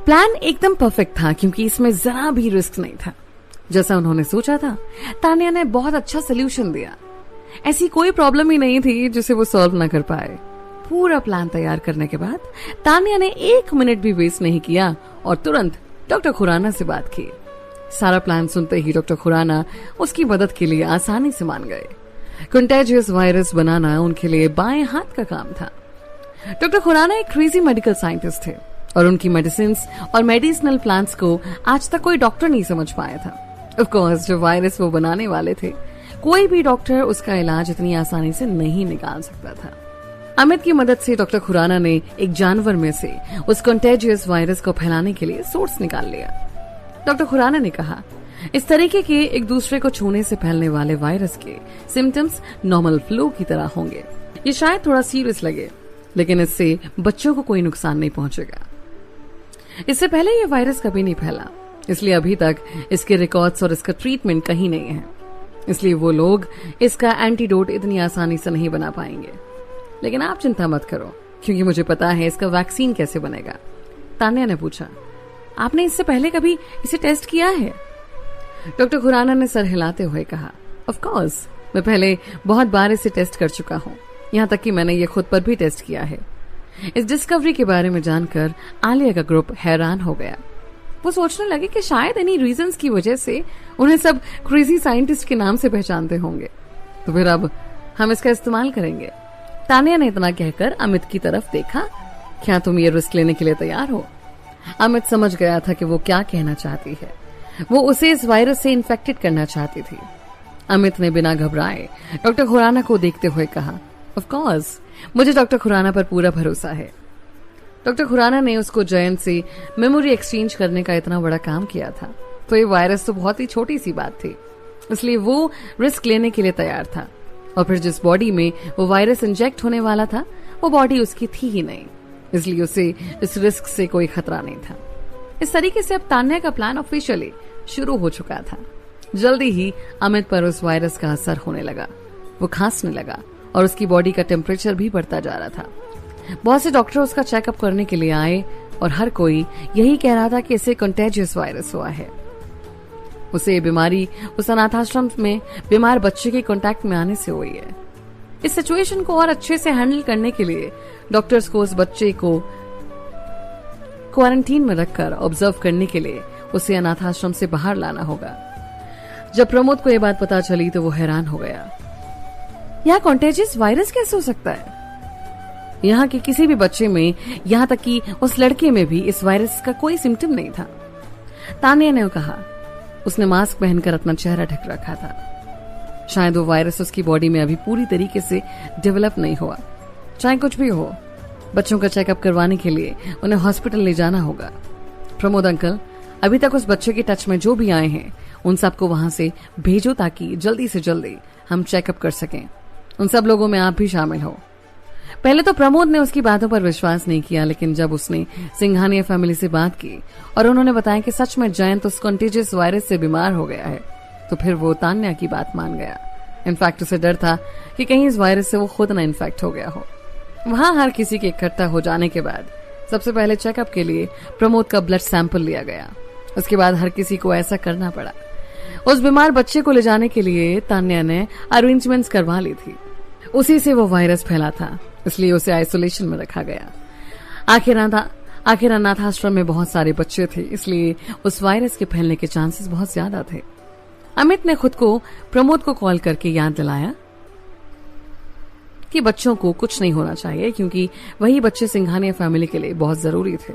Plan एकदम perfect था क्योंकि इसमें जरा भी रिस्क नहीं था। जैसा उन्होंने सोचा था, तान्या ने बहुत अच्छा सोल्यूशन दिया। ऐसी कोई प्रॉब्लम ही नहीं थी जिसे वो सॉल्व न कर पाए। पूरा प्लान तैयार करने के बाद तान्या ने 1 मिनट भी वेस्ट नहीं किया और तुरंत डॉक्टर खुराना से बात की। सारा प्लान सुनते ही डॉक्टर खुराना उसकी मदद के लिए आसानी से मान गए। कंटेजियस वायरस बनाना उनके लिए बाएं हाथ का काम था। डॉक्टर खुराना एक क्रेजी मेडिकल साइंटिस्ट थे और उनकी मेडिसिन्स और मेडिसिनल प्लान्स को आज तक कोई डॉक्टर नहीं समझ पाया था। ऑफ कोर्स जो वायरस वो बनाने वाले थे, कोई भी डॉक्टर उसका इलाज इतनी आसानी से नहीं निकाल सकता था। अमित की मदद से डॉक्टर खुराना ने एक जानवर में से उस कंटेजियस वायरस को फैलाने के लिए सोर्स निकाल लिया। डॉक्टर खुराना ने कहा, इस तरीके के एक दूसरे को छूने से फैलने वाले वायरस के सिम्टम्स नॉर्मल फ्लू की तरह होंगे। ये शायद थोड़ा सीरियस लगे, लेकिन इससे बच्चों को कोई नुकसान नहीं पहुंचेगा। इससे पहले ये वायरस कभी नहीं फैला, इसलिए अभी तक इसके रिकॉर्ड्स और इसका ट्रीटमेंट कहीं नहीं है। इसलिए वो लोग इसका एंटीडोट इतनी आसानी से नहीं बना पाएंगे। लेकिन आप चिंता मत करो, क्योंकि मुझे पता है इसका वैक्सीन कैसे बनेगा। तान्या ने पूछा, आपने इससे पहले कभी इसे टेस्ट किया है? डॉक्टर खुराना ने सर हिलाते हुए कहा, ऑफ कोर्स, मैं पहले बहुत बार इसे टेस्ट कर चुका हूँ। यहाँ तक कि मैंने ये खुद पर भी टेस्ट किया है। इस डिस्कवरी के बारे में जानकर आलिया का ग्रुप हैरान हो गया। वो सोचने लगे कि शायद इन्हीं रीजंस की वजह से उन्हें सब क्रेजी साइंटिस्ट के नाम से पहचानते होंगे। तो फिर अब हम इसका इस्तेमाल करेंगे। तान्या ने इतना कहकर अमित की तरफ देखा, क्या तुम ये रिस्क लेने के लिए तैयार हो? अमित समझ गया था कि वो क्या कहना चाहती है। वो उसे इस वायरस से इन्फेक्टेड करना चाहती थी। अमित ने बिना घबराए डॉक्टर खुराना को देखते हुए कहा, ऑफ कोर्स, मुझे डॉक्टर खुराना पर पूरा भरोसा है। डॉक्टर खुराना ने उसको जयंत से मेमोरी एक्सचेंज करने का इतना बड़ा काम किया था, तो ये वायरस तो बहुत ही छोटी सी बात थी, इसलिए वो रिस्क लेने के लिए तैयार था। और फिर जिस बॉडी में वो वायरस इंजेक्ट होने वाला था, वो बॉडी उसकी थी ही नहीं, इसलिए उसे इस रिस्क से कोई खतरा नहीं था। इस तरीके से अब तान्या का प्लान ऑफिशियली शुरू हो चुका था। जल्दी ही अमित पर उस वायरस का असर होने लगा। वो खांसने लगा और उसकी बॉडी का टेम्परेचर भी बढ़ता जा रहा था। बहुत से डॉक्टर उसका चेकअप करने के लिए आए और हर कोई यही कह रहा था कि इसे कंटेजियस वायरस हुआ है। उसे ये बीमारी उस अनाथाश्रम में बीमार बच्चे के कांटेक्ट में आने से हुई है। इस सिचुएशन को और अच्छे से हैंडल करने के लिए डॉक्टर्स को उस बच्चे को क्वारंटीन में रखकर ऑब्जर्व करने के लिए उसे अनाथाश्रम से बाहर लाना होगा। जब प्रमोद को यह बात पता चली तो वो हैरान हो गया। यहाँ कंटेजियस वायरस कैसे हो सकता है? यहाँ के किसी भी बच्चे में, यहाँ तक कि उस लड़के में भी इस वायरस का कोई सिम्टम नहीं था। तान्या ने कहा, उसने मास्क पहनकर अपना चेहरा ढक रखा था। शायद वो वायरस उसकी बॉडी में अभी पूरी तरीके से डेवलप नहीं हुआ। चाहे कुछ भी हो, बच्चों का चेकअप करवाने के लिए उन्हें हॉस्पिटल ले जाना होगा। प्रमोद अंकल, अभी तक उस बच्चे के टच में जो भी आए हैं, उन सबको वहां से भेजो ताकि जल्दी से जल्दी हम चेकअप कर सकें। उन सब लोगों में आप भी शामिल हो। पहले तो प्रमोद ने उसकी बातों पर विश्वास नहीं किया, लेकिन जब उसने सिंघानिया फैमिली से बात की और उन्होंने बताया कि सच में जयंत उस कंटेजियस वायरस से बीमार हो गया है, तो फिर वो तान्या की बात मान गया। इनफैक्ट उसे डर था कि कहीं इस वायरस से वो खुद न इन्फेक्ट हो गया हो। वहां हर किसी के इकट्ठा हो जाने के बाद सबसे पहले चेकअप के लिए प्रमोद का ब्लड सैंपल लिया गया। उसके बाद हर किसी को ऐसा करना पड़ा। उस बीमार बच्चे को ले जाने के लिए तान्या ने अरेंजमेंट्स करवा ली थी। उसी से वो वायरस फैला था, इसलिए उसे आइसोलेशन में रखा गया। आखिर अनाथाश्रम में बहुत सारे बच्चे थे, इसलिए उस वायरस के फैलने के चांसेस बहुत ज्यादा थे। अमित ने खुद को प्रमोद को कॉल करके याद दिलाया कि बच्चों को कुछ नहीं होना चाहिए, क्योंकि वही बच्चे सिंघानिया फैमिली के लिए बहुत जरूरी थे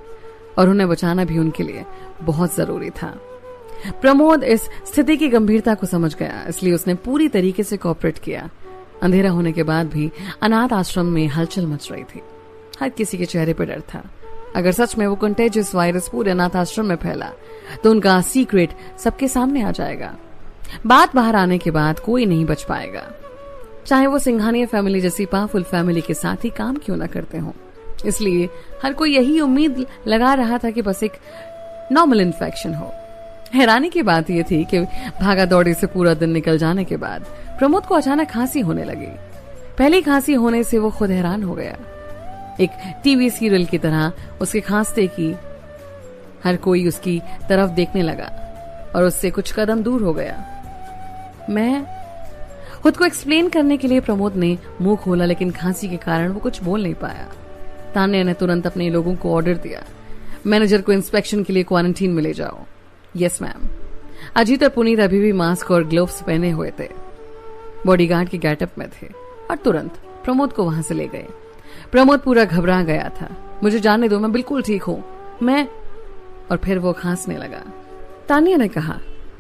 और उन्हें बचाना भी उनके लिए बहुत जरूरी था। प्रमोद इस स्थिति की गंभीरता को समझ गया, इसलिए उसने पूरी तरीके से कोऑपरेट किया। अंधेरा होने के बाद भी अनाथ आश्रम में हलचल मच रही थी। हर किसी के चेहरे पर डर था। अगर सच में वो कंटेजियस वायरस पूरे अनाथ आश्रम में फैला तो उनका सीक्रेट सबके सामने आ जाएगा। बात बाहर आने के बाद कोई नहीं बच पाएगा, चाहे वो सिंघानिया फैमिली जैसी पावरफुल फैमिली के साथ ही काम क्यों न करते हों। इसलिए हर कोई यही उम्मीद लगा रहा था कि बस एक नॉर्मल इन्फेक्शन हो। हैरानी की बात यह थी कि भागा दौड़ी से पूरा दिन निकल जाने के बाद प्रमोद को अचानक खांसी होने लगी। पहली खांसी होने से वो खुद हैरान हो गया। एक टीवी सीरियल की तरह उसके खांसते की हर कोई उसकी तरफ देखने लगा और उससे कुछ कदम दूर हो गया। मैं खुद को एक्सप्लेन करने के लिए प्रमोद ने मुंह खोला, लेकिन खांसी के कारण वो कुछ बोल नहीं पाया। तान्या ने तुरंत अपने लोगों को ऑर्डर दिया, मैनेजर को इंस्पेक्शन के लिए क्वारंटीन में ले जाओ। Yes ma'am. अजीत और पुनीत अभी भी मास्क और ग्लोव्स पहने हुए थे, बॉडीगार्ड के गेटअप में थे और तुरंत प्रमोद को वहां से ले गए। प्रमोद पूरा घबरा गया था। मुझे जाने दो, मैं बिल्कुल ठीक हूं, मैं। और फिर वो खांसने लगा। तानिया ने कहा,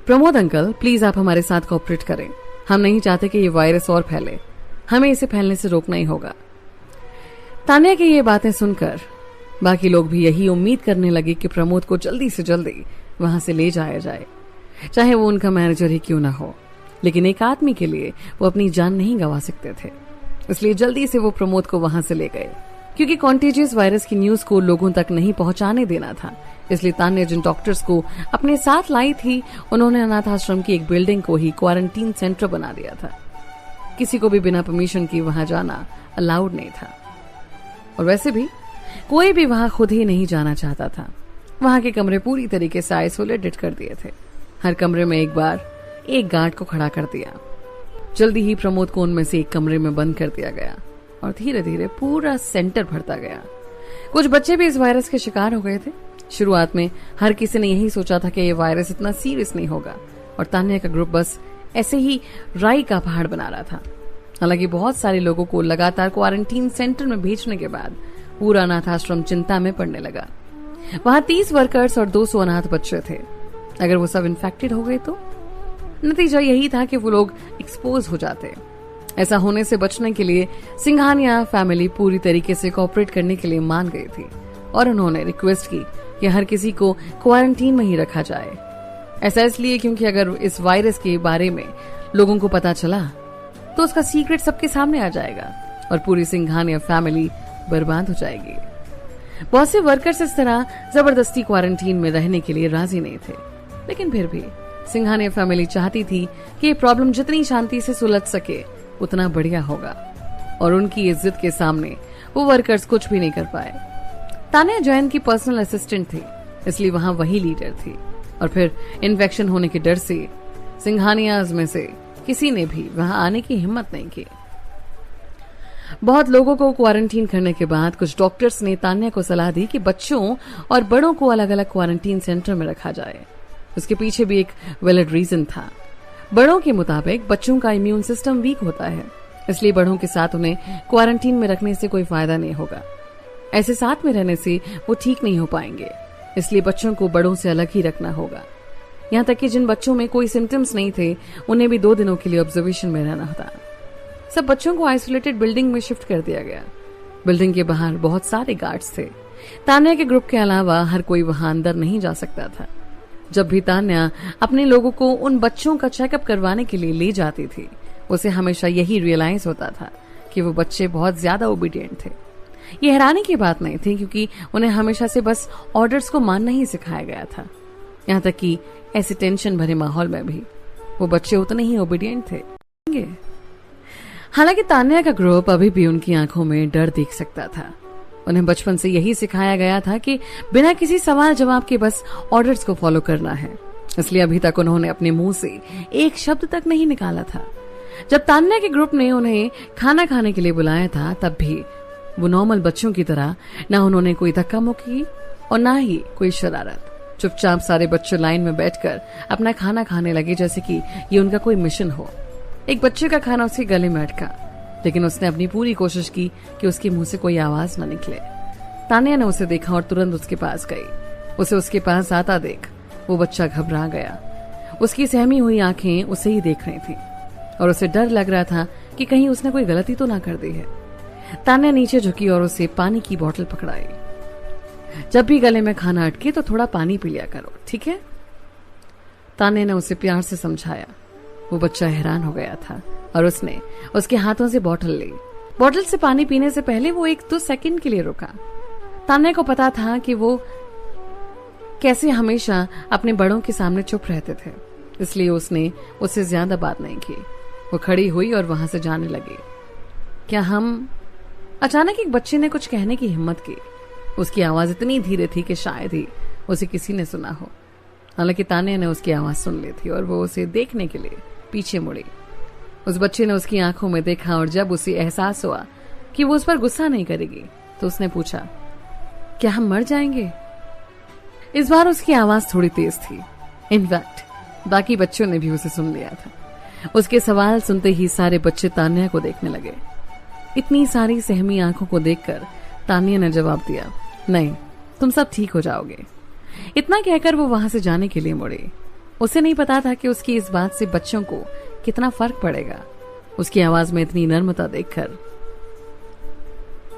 प्रमोद अंकल प्लीज आप हमारे साथ कोऑपरेट करें, हम नहीं चाहते कि ये वायरस और फैले, हमें इसे फैलने से रोकना ही होगा। तानिया की ये बातें सुनकर बाकी लोग भी यही उम्मीद करने लगे कि प्रमोद को जल्दी से जल्दी वहां से ले जाया जाए, चाहे वो उनका मैनेजर ही क्यों ना हो। लेकिन एक आदमी के लिए वो अपनी जान नहीं गंवा सकते थे, इसलिए जल्दी से वो प्रमोद को वहां से ले गए। क्योंकि कॉन्टेजियस वायरस की न्यूज को लोगों तक नहीं पहुंचाने देना था, इसलिए तान्या जिन डॉक्टर्स को अपने साथ लाई थी, उन्होंने अनाथ आश्रम की एक बिल्डिंग को ही क्वारंटीन सेंटर बना दिया था। किसी को भी बिना परमिशन की वहां जाना अलाउड नहीं था, और वैसे भी कोई भी वहां खुद ही नहीं जाना चाहता था। वहां के कमरे पूरी तरीके से आइसोलेटेड कर दिए थे। हर कमरे में एक बार एक गार्ड को खड़ा कर दिया। जल्दी ही प्रमोद को उनमें से एक कमरे में बंद कर दिया गया और धीरे धीरे पूरा सेंटर भरता गया। कुछ बच्चे भी इस वायरस के शिकार हो गए थे। शुरुआत में हर किसी ने यही सोचा था कि ये वायरस इतना सीरियस नहीं होगा, और तान्या का ग्रुप बस ऐसे ही राई का पहाड़ बना रहा था। हालांकि बहुत सारे लोगों को लगातार क्वारंटीन सेंटर में भेजने के बाद पूरा अनाथ आश्रम चिंता में पड़ने लगा। वहां 30 वर्कर्स और 200 अनाथ बच्चे थे। अगर वो सब इन्फेक्टेड हो गए तो नतीजा यही था कि वो लोग एक्सपोज हो जाते। ऐसा होने से बचने के लिए सिंघानिया फैमिली पूरी तरीके से कोऑपरेट करने के लिए मान गई थी, और उन्होंने रिक्वेस्ट की कि हर किसी को क्वारंटीन में ही रखा जाए। ऐसा इसलिए क्योंकि अगर इस वायरस के बारे में लोगों को पता चला तो उसका सीक्रेट सबके सामने आ जाएगा और पूरी सिंघानिया फैमिली बर्बाद हो जाएगी। बहुत से वर्कर्स इस तरह जबरदस्ती क्वारंटीन में रहने के लिए राजी नहीं थे, लेकिन फिर भी सिंघानिया फैमिली चाहती थी कि ये प्रॉब्लम जितनी शांति से सुलझ सके उतना बढ़िया होगा, और उनकी इस जिद के सामने वो वर्कर्स कुछ भी नहीं कर पाए। तान्या जैन की पर्सनल असिस्टेंट थी, इसलिए वहां वही लीडर थी, और फिर इन्फेक्शन होने के डर से सिंघानियाज में से किसी ने भी वहां आने की हिम्मत नहीं की। बहुत लोगों को क्वारंटीन करने के बाद कुछ डॉक्टर्स ने तान्या को सलाह दी कि बच्चों और बड़ों को अलग अलग क्वारंटीन सेंटर में रखा जाए। उसके पीछे भी एक वैलिड रीजन था। बड़ों के मुताबिक बच्चों का इम्यून सिस्टम वीक होता है, इसलिए बड़ों के साथ उन्हें क्वारंटीन में रखने से कोई फायदा नहीं होगा। ऐसे साथ में रहने से वो ठीक नहीं हो पाएंगे, इसलिए बच्चों को बड़ों से अलग ही रखना होगा। यहाँ तक कि जिन बच्चों में कोई सिम्टम्स नहीं थे उन्हें भी 2 दिनों के लिए ऑब्जर्वेशन में रहना था। सब बच्चों को आइसोलेटेड बिल्डिंग में शिफ्ट कर दिया गया। बिल्डिंग के बाहर बहुत सारे गार्ड्स थे। तान्या के ग्रुप के अलावा हर कोई वहां अंदर नहीं जा सकता था। जब भी तान्या अपने लोगों को उन बच्चों का चेकअप करवाने के लिए ले जाती थी, उसे हमेशा यही रियलाइज होता था कि वो बच्चे बहुत ज्यादा ओबीडियंट थे। ये हैरानी की बात नहीं थी, क्योंकि उन्हें हमेशा से बस ऑर्डर्स को मानना ही सिखाया गया था। यहाँ तक कि ऐसे टेंशन भरे माहौल में भी वो बच्चे उतने ही ओबीडियंट थे। हालांकि तान्या का ग्रुप अभी भी उनकी आंखों में डर देख सकता था। उन्हें बचपन से यही सिखाया गया था कि बिना किसी सवाल जवाब के बस ऑर्डर्स को फॉलो करना है, इसलिए अभी तक उन्होंने अपने मुंह से एक शब्द तक नहीं निकाला था। जब तान्या के ग्रुप ने उन्हें खाना खाने के लिए बुलाया था, तब भी वो नॉर्मल बच्चों की तरह ना उन्होंने कोई धक्का मुक्की और ना ही कोई शरारत। चुपचाप सारे बच्चे लाइन में बैठकर अपना खाना खाने लगे, जैसे कि ये उनका कोई मिशन हो। एक बच्चे का खाना उसके गले में अटका, लेकिन उसने अपनी पूरी कोशिश की कि उसके मुंह से कोई आवाज न निकले। तान्या ने उसे देखा और तुरंत उसके पास गई। उसे उसके पास आता देख वो बच्चा घबरा गया। उसकी सहमी हुई आंखें उसे ही देख रही थी और उसे डर लग रहा था कि कहीं उसने कोई गलती तो ना कर दी है। तान्या नीचे झुकी और उसे पानी की बोतल पकड़ाई। जब भी गले में खाना अटके तो थोड़ा पानी पी लिया करो, ठीक है? तान्या ने उसे प्यार से समझाया। वो बच्चा हैरान हो गया था और उसने उसके हाथों से बोतल ली। बोतल से पानी पीने से पहले वो 1-2 सेकंड के लिए रुका। तान्या को पता था कि वो कैसे हमेशा अपने बड़ों के सामने चुप रहते थे, इसलिए उसने उससे ज्यादा बात नहीं की। वो खड़ी हुई और वहां से जाने लगी। क्या हम? अचानक एक बच्चे ने कुछ कहने की हिम्मत की। उसकी आवाज इतनी धीरे थी कि शायद ही उसे किसी ने सुना हो। हालांकि तान्या ने उसकी आवाज सुन ली थी और वो उसे देखने के लिए पीछे मुड़ी। उस बच्चे ने उसकी आंखों में देखा और जब उसे एहसास हुआ कि वो उस पर गुस्सा नहीं करेगी तो उसने पूछा, क्या हम मर जाएंगे? इस बार उसकी आवाज थोड़ी तेज थी। इनफैक्ट बाकी बच्चों ने भी उसे सुन लिया था। उसके सवाल सुनते ही सारे बच्चे तान्या को देखने लगे। इतनी सारी सहमी आंखों को देखकर तान्या ने जवाब दिया, नहीं, तुम सब ठीक हो जाओगे। इतना कहकर वो वहां से जाने के लिए मुड़ी। उसे नहीं पता था कि उसकी इस बात से बच्चों को कितना फर्क पड़ेगा। उसकी आवाज में इतनी नर्मता देखकर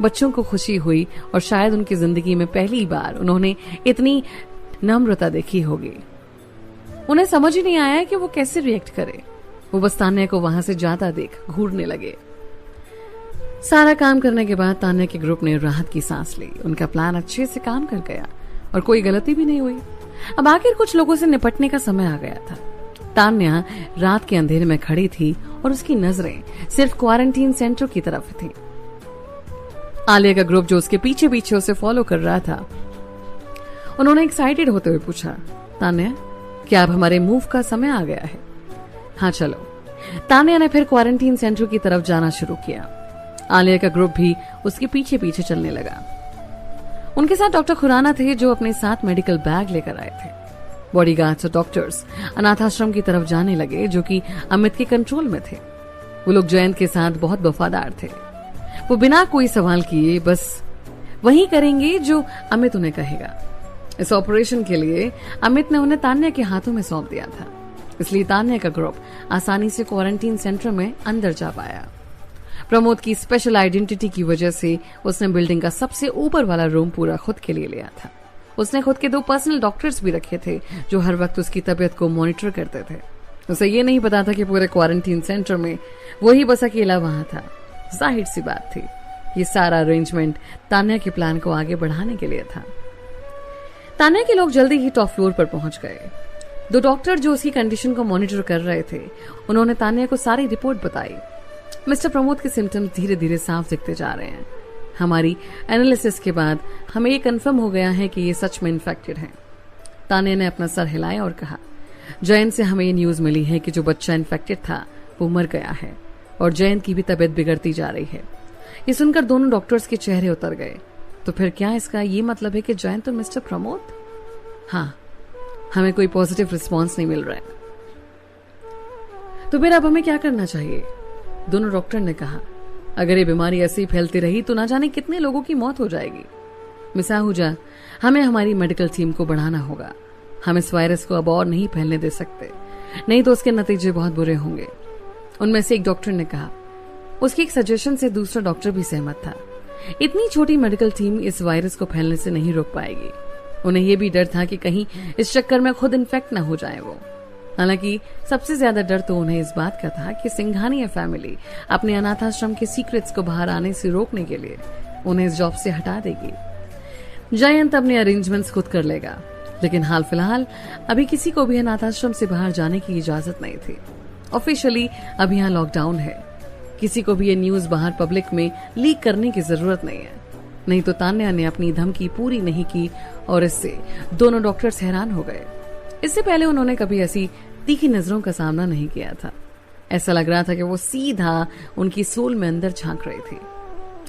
बच्चों को खुशी हुई और शायद उनकी जिंदगी में पहली बार उन्होंने इतनी नम्रता देखी होगी। उन्हें समझ ही नहीं आया कि वो कैसे रिएक्ट करे। वो बस तान्या को वहां से जाता देख घूरने लगे। सारा काम करने के बाद तान्या के ग्रुप ने राहत की सांस ली। उनका प्लान अच्छे से काम कर गया और कोई गलती भी नहीं हुई। अब आखिर कुछ लोगों से निपटने का समय आ गया था। तान्या रात के अंधेरे में खड़ी थी और उसकी नजरें सिर्फ क्वारंटीन सेंटर की तरफ थी। आलिया का ग्रुप जो उसके पीछे पीछे उसे फॉलो कर रहा था, उन्होंने एक्साइटेड होते हुए पूछा, तान्या, क्या अब हमारे मूव का समय आ गया है? हाँ चलो। तान्या ने फिर क्वारंटीन सेंटर की तरफ जाना शुरू किया। आलिया का ग्रुप भी उसके पीछे पीछे चलने लगा। उनके साथ डॉक्टर खुराना थे जो अपने साथ मेडिकल बैग लेकर आए थे। बॉडीगार्ड्स और डॉक्टर्स अनाथ आश्रम की तरफ जाने लगे जो कि अमित के कंट्रोल में थे। वो लोग जयंत के साथ बहुत वफादार थे। वो बिना कोई सवाल किए बस वही करेंगे जो अमित उन्हें कहेगा। इस ऑपरेशन के लिए अमित ने उन्हें तान्या के हाथों में सौंप दिया था, इसलिए तान्या का ग्रुप आसानी से क्वारंटीन सेंटर में अंदर जा पाया। प्रमोद की स्पेशल आइडेंटिटी की वजह से उसने बिल्डिंग का सबसे ऊपर वाला रूम पूरा खुद के लिए लिया था। उसने खुद के 2 पर्सनल डॉक्टर्स भी रखे थे जो हर वक्त उसकी तबीयत को मॉनिटर करते थे। उसे ये नहीं पता था कि पूरे क्वारंटीन सेंटर में वही बस अकेला वहां था। जाहिर सी बात थी, ये सारा अरेंजमेंट तान्या के प्लान को आगे बढ़ाने के लिए था। तान्या के लोग जल्दी ही टॉप फ्लोर पर पहुंच गए। 2 डॉक्टर जो उसकी कंडीशन को मॉनिटर कर रहे थे, उन्होंने तान्या को सारी रिपोर्ट बताई। मिस्टर प्रमोद के सिम्टम्स धीरे धीरे साफ दिखते जा रहे हैं। हमारी एनालिसिस के बाद हमें ये कंफर्म हो गया है कि ये सच में इन्फेक्टेड हैं। तान्या ने अपना सर हिलाया और कहा, जयंत से हमें ये न्यूज मिली है कि जो बच्चा इन्फेक्टेड था वो मर गया है और जयंत की भी तबीयत बिगड़ती जा रही है। ये सुनकर दोनों डॉक्टर्स के चेहरे उतर गए। तो फिर क्या इसका ये मतलब है कि जयंत और मिस्टर प्रमोद? हाँ, हमें कोई पॉजिटिव रिस्पॉन्स नहीं मिल रहा है। तो फिर अब हमें क्या करना चाहिए? दोनों डॉक्टर ने कहा, अगर ये बीमारी ऐसे ही फैलती रही तो ना जाने कितने लोगों की मौत हो जाएगी। मिस आहूजा, हमें हमारी मेडिकल टीम को बढ़ाना होगा। हम इस वायरस को अब और नहीं फैलने दे सकते, नहीं तो उसके नतीजे बहुत बुरे होंगे। उनमें से एक डॉक्टर ने कहा। उसकी एक सजेशन से दूसरा डॉक्टर भी सहमत था। इतनी छोटी मेडिकल टीम इस वायरस को फैलने से नहीं रोक पाएगी। उन्हें यह भी डर था कि कहीं इस चक्कर में खुद इन्फेक्ट न हो जाए वो। हालांकि सबसे ज्यादा डर तो उन्हें इस बात का था कि सिंघानिया फैमिली अपने अनाथाश्रम के सीक्रेट्स को बाहर आने से रोकने के लिए उन्हें इस जॉब से हटा देगी। जयंत अपने अरेंजमेंट्स खुद कर लेगा, लेकिन हाल फिलहाल अभी किसी को भी अनाथाश्रम से बाहर जाने की इजाजत नहीं थी। ऑफिशियली अभी यहाँ लॉकडाउन है। किसी को भी ये न्यूज बाहर पब्लिक में लीक करने की जरूरत नहीं है, नहीं तो तान्या ने अपनी धमकी पूरी नहीं की और इससे दोनों डॉक्टर्स हैरान हो गए। इससे पहले उन्होंने कभी ऐसी तीखी नजरों का सामना नहीं किया था। ऐसा लग रहा था कि वो सीधा उनकी सोल में अंदर झांक रही थी।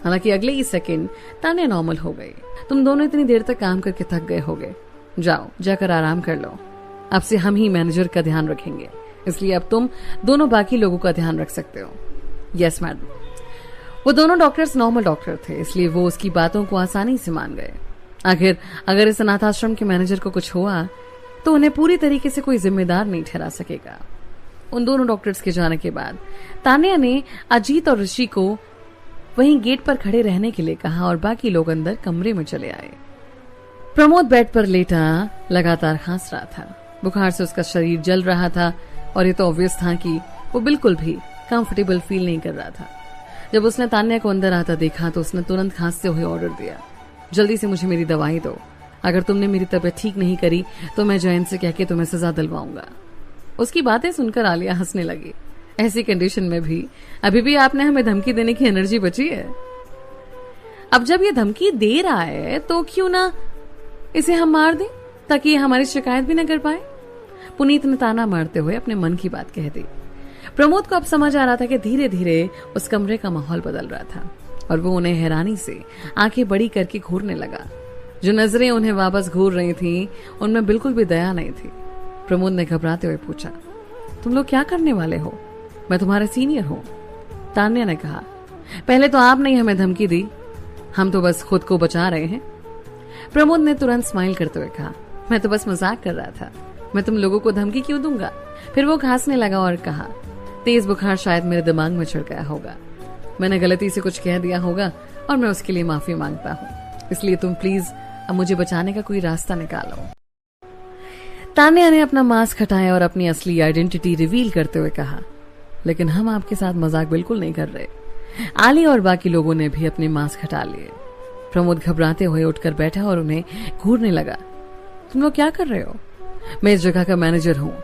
हालांकि अगले ही सेकंड तान्या नॉर्मल हो गई। तुम दोनों इतनी देर तक काम करके थक गए होगे, जाओ जाकर आराम कर लो। अब से हम ही मैनेजर का ध्यान रखेंगे, इसलिए अब तुम दोनों बाकी लोगों का ध्यान रख सकते हो। Yes madam. वो दोनों डॉक्टर्स नॉर्मल डॉक्टर थे, इसलिए वो उसकी बातों को आसानी से मान गए। आखिर अगर इस अनाथाश्रम के मैनेजर को कुछ हुआ तो उन्हें पूरी तरीके से कोई जिम्मेदार नहीं ठहरा सकेगा। उन दोनों डॉक्टर्स के जाने के बाद तान्या ने अजीत और ऋषि को वहीं गेट पर खड़े रहने के लिए कहा और बाकी लोग अंदर कमरे में चले आए। प्रमोद बेड पर लेटा लगातार खांस रहा था। बुखार से उसका शरीर जल रहा था और ये तो ऑब्वियस था कि वो बिल्कुल भी कंफर्टेबल फील नहीं कर रहा था। जब उसने तान्या को अंदर आता देखा तो उसने तुरंत खांसते हुए ऑर्डर दिया, जल्दी से मुझे मेरी दवाई दो। अगर तुमने मेरी तबीयत ठीक नहीं करी तो मैं जयंत से कह के तुम्हें सजा दिलवाऊंगा। उसकी बातें सुनकर आलिया हंसने लगी। ऐसी कंडीशन में भी अभी भी आपने हमें धमकी देने की एनर्जी बची है। अब जब ये धमकी दे रहा है तो क्यों ना इसे हम मार दें? ताकि ये हमारी शिकायत भी न कर पाए। पुनीत ने ताना मारते हुए अपने मन की बात कह दी। प्रमोद को अब समझ आ रहा था कि धीरे धीरे उस कमरे का माहौल बदल रहा था और वो उन्हें हैरानी से आंखें बड़ी करके घूरने लगा। जो नजरें उन्हें वापस घूर रही थीं, उनमें बिल्कुल भी दया नहीं थी। प्रमोद ने घबराते हुए पूछा, तुम लोग क्या करने वाले हो? मैं तुम्हारा सीनियर हूं। तान्या ने कहा, पहले तो आपने ही हमें धमकी दी, हम तो बस खुद को बचा रहे हैं। प्रमोद ने तुरंत स्माइल करते हुए कहा, मैं तो बस मजाक कर रहा था, मैं तुम लोगों को धमकी क्यों दूंगा? फिर वो हंसने लगा और कहा, तेज बुखार शायद मेरे दिमाग में चढ़ गया होगा, मैंने गलती से कुछ कह दिया होगा और मैं उसके लिए माफी मांगता हूँ, इसलिए तुम प्लीज अब मुझे बचाने का कोई रास्ता निकालो। तान्या ने अपना मास्क हटाया और अपनी असली आइडेंटिटी रिवील करते हुए कहा, लेकिन हम आपके साथ मजाक बिल्कुल नहीं कर रहे। आली और बाकी लोगों ने भी अपने मास्क हटा लिए। प्रमोद घबराते हुए उठकर बैठा और उन्हें घूरने लगा। तुम लोग क्या कर रहे हो? मैं इस जगह का मैनेजर हूँ।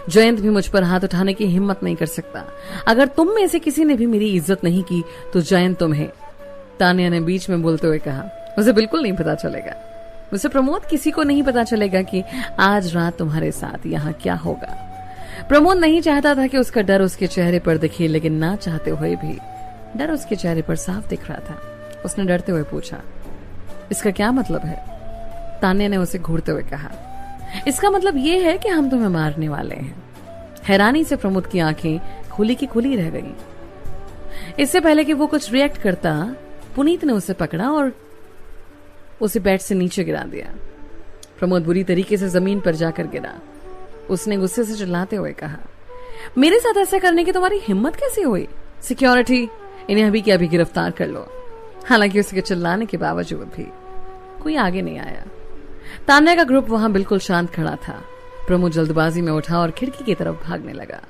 जयंत भी मुझ पर हाथ उठाने की हिम्मत नहीं कर सकता। अगर तुम में से किसी ने भी मेरी इज्जत नहीं की तो जयंत तुम्हें। तान्या ने बीच में बोलते हुए कहा, मुझे बिल्कुल नहीं पता चलेगा। मुझसे प्रमोद किसी को नहीं पता चलेगा कि आज रात तुम्हारे साथ यहाँ क्या होगा। प्रमोद नहीं चाहता था कि उसका डर उसके चेहरे पर दिखे, लेकिन ना चाहते हुए भी डर उसके चेहरे पर साफ दिख रहा था। उसने डरते हुए पूछा, इसका क्या मतलब है? तान्या ने उसे घूरते हुए कहा, इसका मतलब ये है कि हम तुम्हें मारने वाले हैं। हैरानी से प्रमोद की आंखें खुली की खुली रह गईं। इससे पहले कि वो कुछ रिएक्ट करता, पुनीत ने उसे पकड़ा और उसे बेड से नीचे गिरा दिया। प्रमोद बुरी तरीके से जमीन पर जाकर गिरा। उसने गुस्से से चिल्लाते हुए कहा, मेरे साथ ऐसा करने की तुम्हारी हिम्मत कैसे हुई? सिक्योरिटी, इन्हें अभी के अभी गिरफ्तार कर लो। हालांकि उसके चिल्लाने के बावजूद भी कोई आगे नहीं आया। तान्या का ग्रुप वहां बिल्कुल शांत खड़ा था। प्रमोद जल्दबाजी में उठा और खिड़की की तरफ भागने लगा।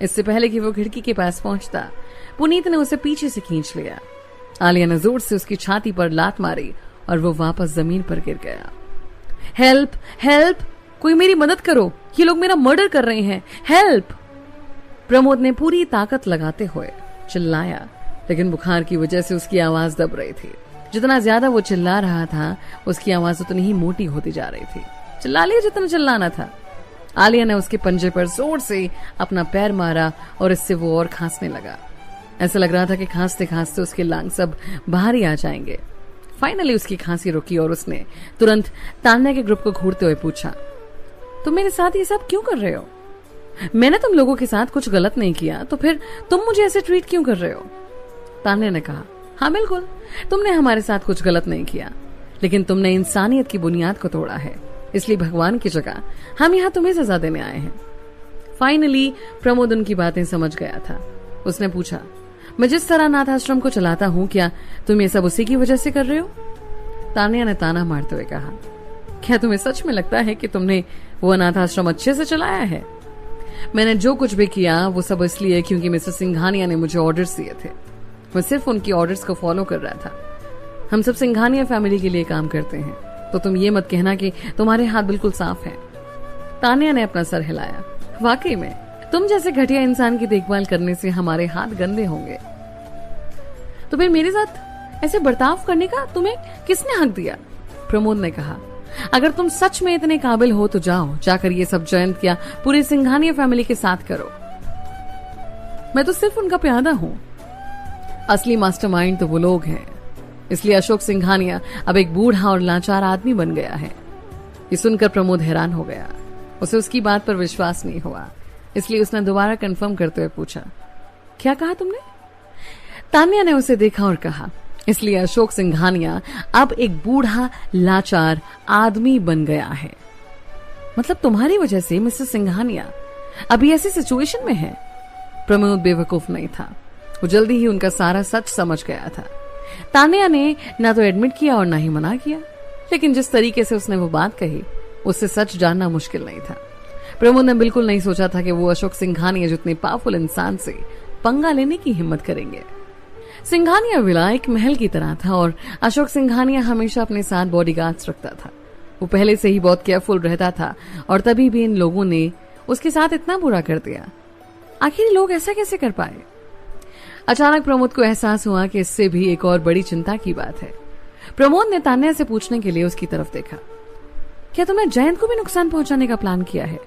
इससे पहले कि वो खिड़की के पास पहुंचता, पुनीत ने उसे पीछे से खींच लिया। आलिया ने जोर से उसकी छाती पर लात मारी और वो वापस जमीन पर गिर गया। हेल्प, हेल्प, कोई मेरी मदद करो, ये लोग मेरा मर्डर कर रहे हैं, हेल्प! प्रमोद ने पूरी ताकत लगाते हुए चिल्लाया, लेकिन बुखार की वजह से उसकी आवाज दब रही थी। जितना ज्यादा वो चिल्ला रहा था, उसकी आवाज उतनी ही मोटी होती जा रही थी। चिल्ला लिया जितना चिल्लाना था। आलिया ने उसके पंजे पर जोर से अपना पैर मारा और इससे वो और खांसने लगा। ऐसा लग रहा था कि खांसते खांसते उसके लांग सब बाहर ही आ जाएंगे। फाइनली उसकी खांसी रुकी और उसने तुरंत तान्या के ग्रुप को घूरते हुए पूछा, तुम मेरे साथ ये सब क्यों कर रहे हो? मैंने तुम लोगों के साथ कुछ गलत नहीं किया, तो फिर तुम मुझे ऐसे ट्रीट क्यों कर रहे हो? तान्या ने कहा, हाँ बिल्कुल, तुमने हमारे साथ कुछ गलत नहीं किया, लेकिन तुमने इंसानियत की बुनियाद को तोड़ा है, इसलिए भगवान की जगह हम यहाँ तुम्हें सजा देने आए हैं। फाइनली प्रमोद उनकी बातें समझ गया था। उसने पूछा, मैं जिस तरह अनाथ आश्रम को चलाता हूँ, क्या तुम ये सब उसी की वजह से कर रहे हो? तान्या ने ताना मारते हुए कहा, क्या तुम्हें सच में लगता है कि तुमने वो अनाथ आश्रम अच्छे से चलाया है? मैंने जो कुछ भी किया वो सब इसलिए क्योंकि मिसेस सिंघानिया ने मुझे ऑर्डर्स दिए थे। मैं सिर्फ उनकी ऑर्डर्स को फॉलो कर रहा था। हम सब सिंघानिया फैमिली के लिए काम करते हैं, तो तुम ये मत कहना कि तुम्हारे हाथ बिल्कुल साफ हैं। तान्या ने अपना सर हिलाया। वाकई में तुम जैसे घटिया इंसान की देखभाल करने से हमारे हाथ गंदे होंगे। तो फिर मेरे साथ ऐसे बर्ताव करने का तुम्हें किसने हक दिया? प्रमोद ने कहा, अगर तुम सच में इतने काबिल हो तो जाओ, जाकर ये सब जयंत या पूरी सिंघानिया फैमिली के साथ करो। मैं तो सिर्फ उनका प्यादा हूं। असली मास्टरमाइंड तो वो लोग हैं। इसलिए अशोक सिंघानिया अब एक बूढ़ा और लाचार आदमी बन गया है। ये सुनकर प्रमोद हैरान हो गया। उसे उसकी बात पर विश्वास नहीं हुआ, इसलिए उसने दोबारा कंफर्म करते हुए पूछा, क्या कहा तुमने? तान्या ने उसे देखा और कहा, इसलिए अशोक सिंघानिया अब एक बूढ़ा लाचार आदमी बन गया है। मतलब तुम्हारी वजह से मिसेस सिंघानिया अभी ऐसी सिचुएशन में है। प्रमोद बेवकूफ नहीं था। वो जल्दी ही उनका सारा सच समझ गया था। तान्या ने ना तो एडमिट किया और ना ही मना किया, लेकिन जिस तरीके से उसने वो बात कही, उससे सच जानना मुश्किल नहीं था। प्रमोद ने बिल्कुल नहीं सोचा था कि वो अशोक सिंघानिया जितने पावरफुल इंसान से पंगा लेने की हिम्मत करेंगे। सिंघानिया विला एक महल की तरह था और अशोक सिंघानिया हमेशा अपने साथ बॉडीगार्ड्स रखता था। वो पहले से ही बहुत केयरफुल रहता था और तभी भी इन लोगों ने उसके साथ इतना बुरा कर दिया। आखिर लोग ऐसा कैसे कर पाए? अचानक प्रमोद को एहसास हुआ कि इससे भी एक और बड़ी चिंता की बात है। प्रमोद ने तान्या से पूछने के लिए उसकी तरफ देखा, क्या तुमने जयंत को भी नुकसान पहुंचाने का प्लान किया है?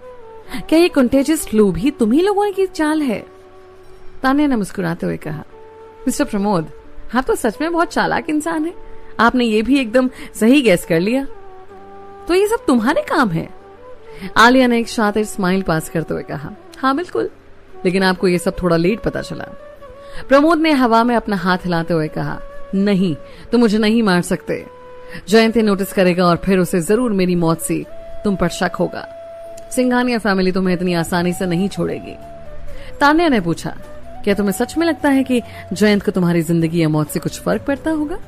क्या ये कंटेजियस फ्लू भी तुम्ही लोगों की चाल है? तान्या ने मुस्कुराते हुए कहा, मिस्टर प्रमोद, आप तो सच में बहुत चालाक इंसान है। आपने ये भी एकदम सही गैस कर लिया। तो ये सब तुम्हारे काम है? आलिया ने एक शातिर स्माइल पास करते हुए कहा, हाँ बिल्कुल, लेकिन आपको ये सब थोड़ा लेट पता चला। प्रमोद ने हवा में अपना हाथ हिलाते हुए कहा, नहीं, तुम मुझे नहीं मार सकते। जयंत नोटिस करेगा और फिर उसे जरूर मेरी मौत से तुम पर शक होगा। सिंघानिया फैमिली तुम्हें इतनी आसानी से नहीं छोड़ेगी। तान्या ने पूछा, क्या तुम्हें सच में लगता है कि जयंत को तुम्हारी जिंदगी या मौत से कुछ फर्क पड़ता होगा?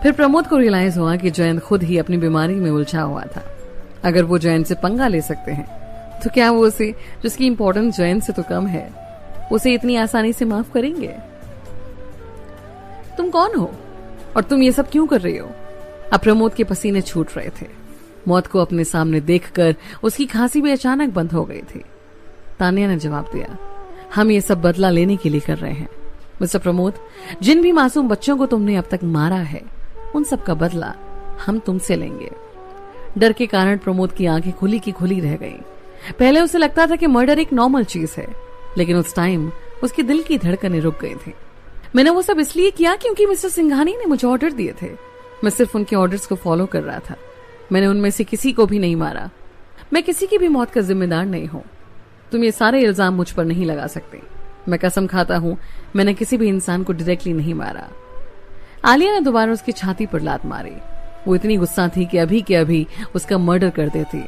फिर प्रमोद को रियलाइज हुआ कि जयंत खुद ही अपनी बीमारी में उलझा हुआ था। अगर वो जयंत से पंगा ले सकते हैं तो क्या वो उसे, जिसकी इंपॉर्टेंस जयंत से तो कम है, उसे इतनी आसानी से माफ करेंगे? तुम कौन हो और तुम ये सब क्यों कर रही हो? अब प्रमोद के पसीने छूट रहे थे। मौत को अपने सामने देखकर उसकी खांसी भी अचानक बंद हो गई थी। तान्या ने जवाब दिया, हम ये सब बदला लेने के लिए कर रहे हैं मिस्टर प्रमोद। जिन भी मासूम बच्चों को तुमने अब तक मारा है, उन सब का बदला हम तुमसे लेंगे। डर के कारण प्रमोद की आंखें खुली की खुली रह गईं। पहले उसे लगता था कि मर्डर एक नॉर्मल चीज है, लेकिन उस टाइम उसके दिल की धड़कनें रुक गई थी। मैंने वो सब इसलिए किया क्योंकि मिस्टर सिंघानी ने मुझे ऑर्डर दिए थे। मैं सिर्फ उनके ऑर्डर्स को फॉलो कर रहा था। मैंने उनमें से किसी को भी नहीं मारा। मैं किसी की भी मौत का जिम्मेदार नहीं हूं। तुम ये सारे इल्जाम मुझ पर नहीं लगा सकते। मैं कसम खाता हूं, मैंने किसी भी इंसान को डायरेक्टली नहीं मारा। आलिया ने दोबारा उसकी छाती पर लात मारी। वो इतनी गुस्सा थी कि अभी के अभी उसका मर्डर कर देती।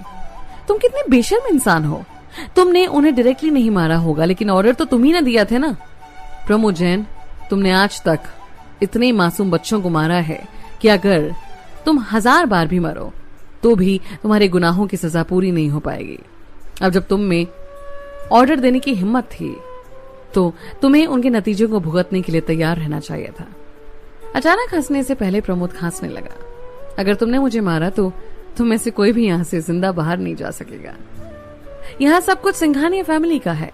तुम कितने बेशर्म इंसान हो। तुमने उन्हें डायरेक्टली नहीं मारा होगा, लेकिन ऑर्डर तो तुम ही ने दिया थे ना। प्रमोद जैन, तुमने आज तक इतने मासूम बच्चों को मारा है कि अगर तुम 1000 बार भी मरो तो भी तुम्हारे गुनाहों की सजा पूरी नहीं हो पाएगी। अब जब तुम में ऑर्डर देने की हिम्मत थी तो तुम्हें उनके नतीजों को भुगतने के लिए तैयार रहना चाहिए था। अचानक हंसने से पहले प्रमोद खांसने लगा। अगर तुमने मुझे मारा तो तुम में से कोई भी यहां से जिंदा बाहर नहीं जा सकेगा। यहां सब कुछ सिंघानिया फैमिली का है।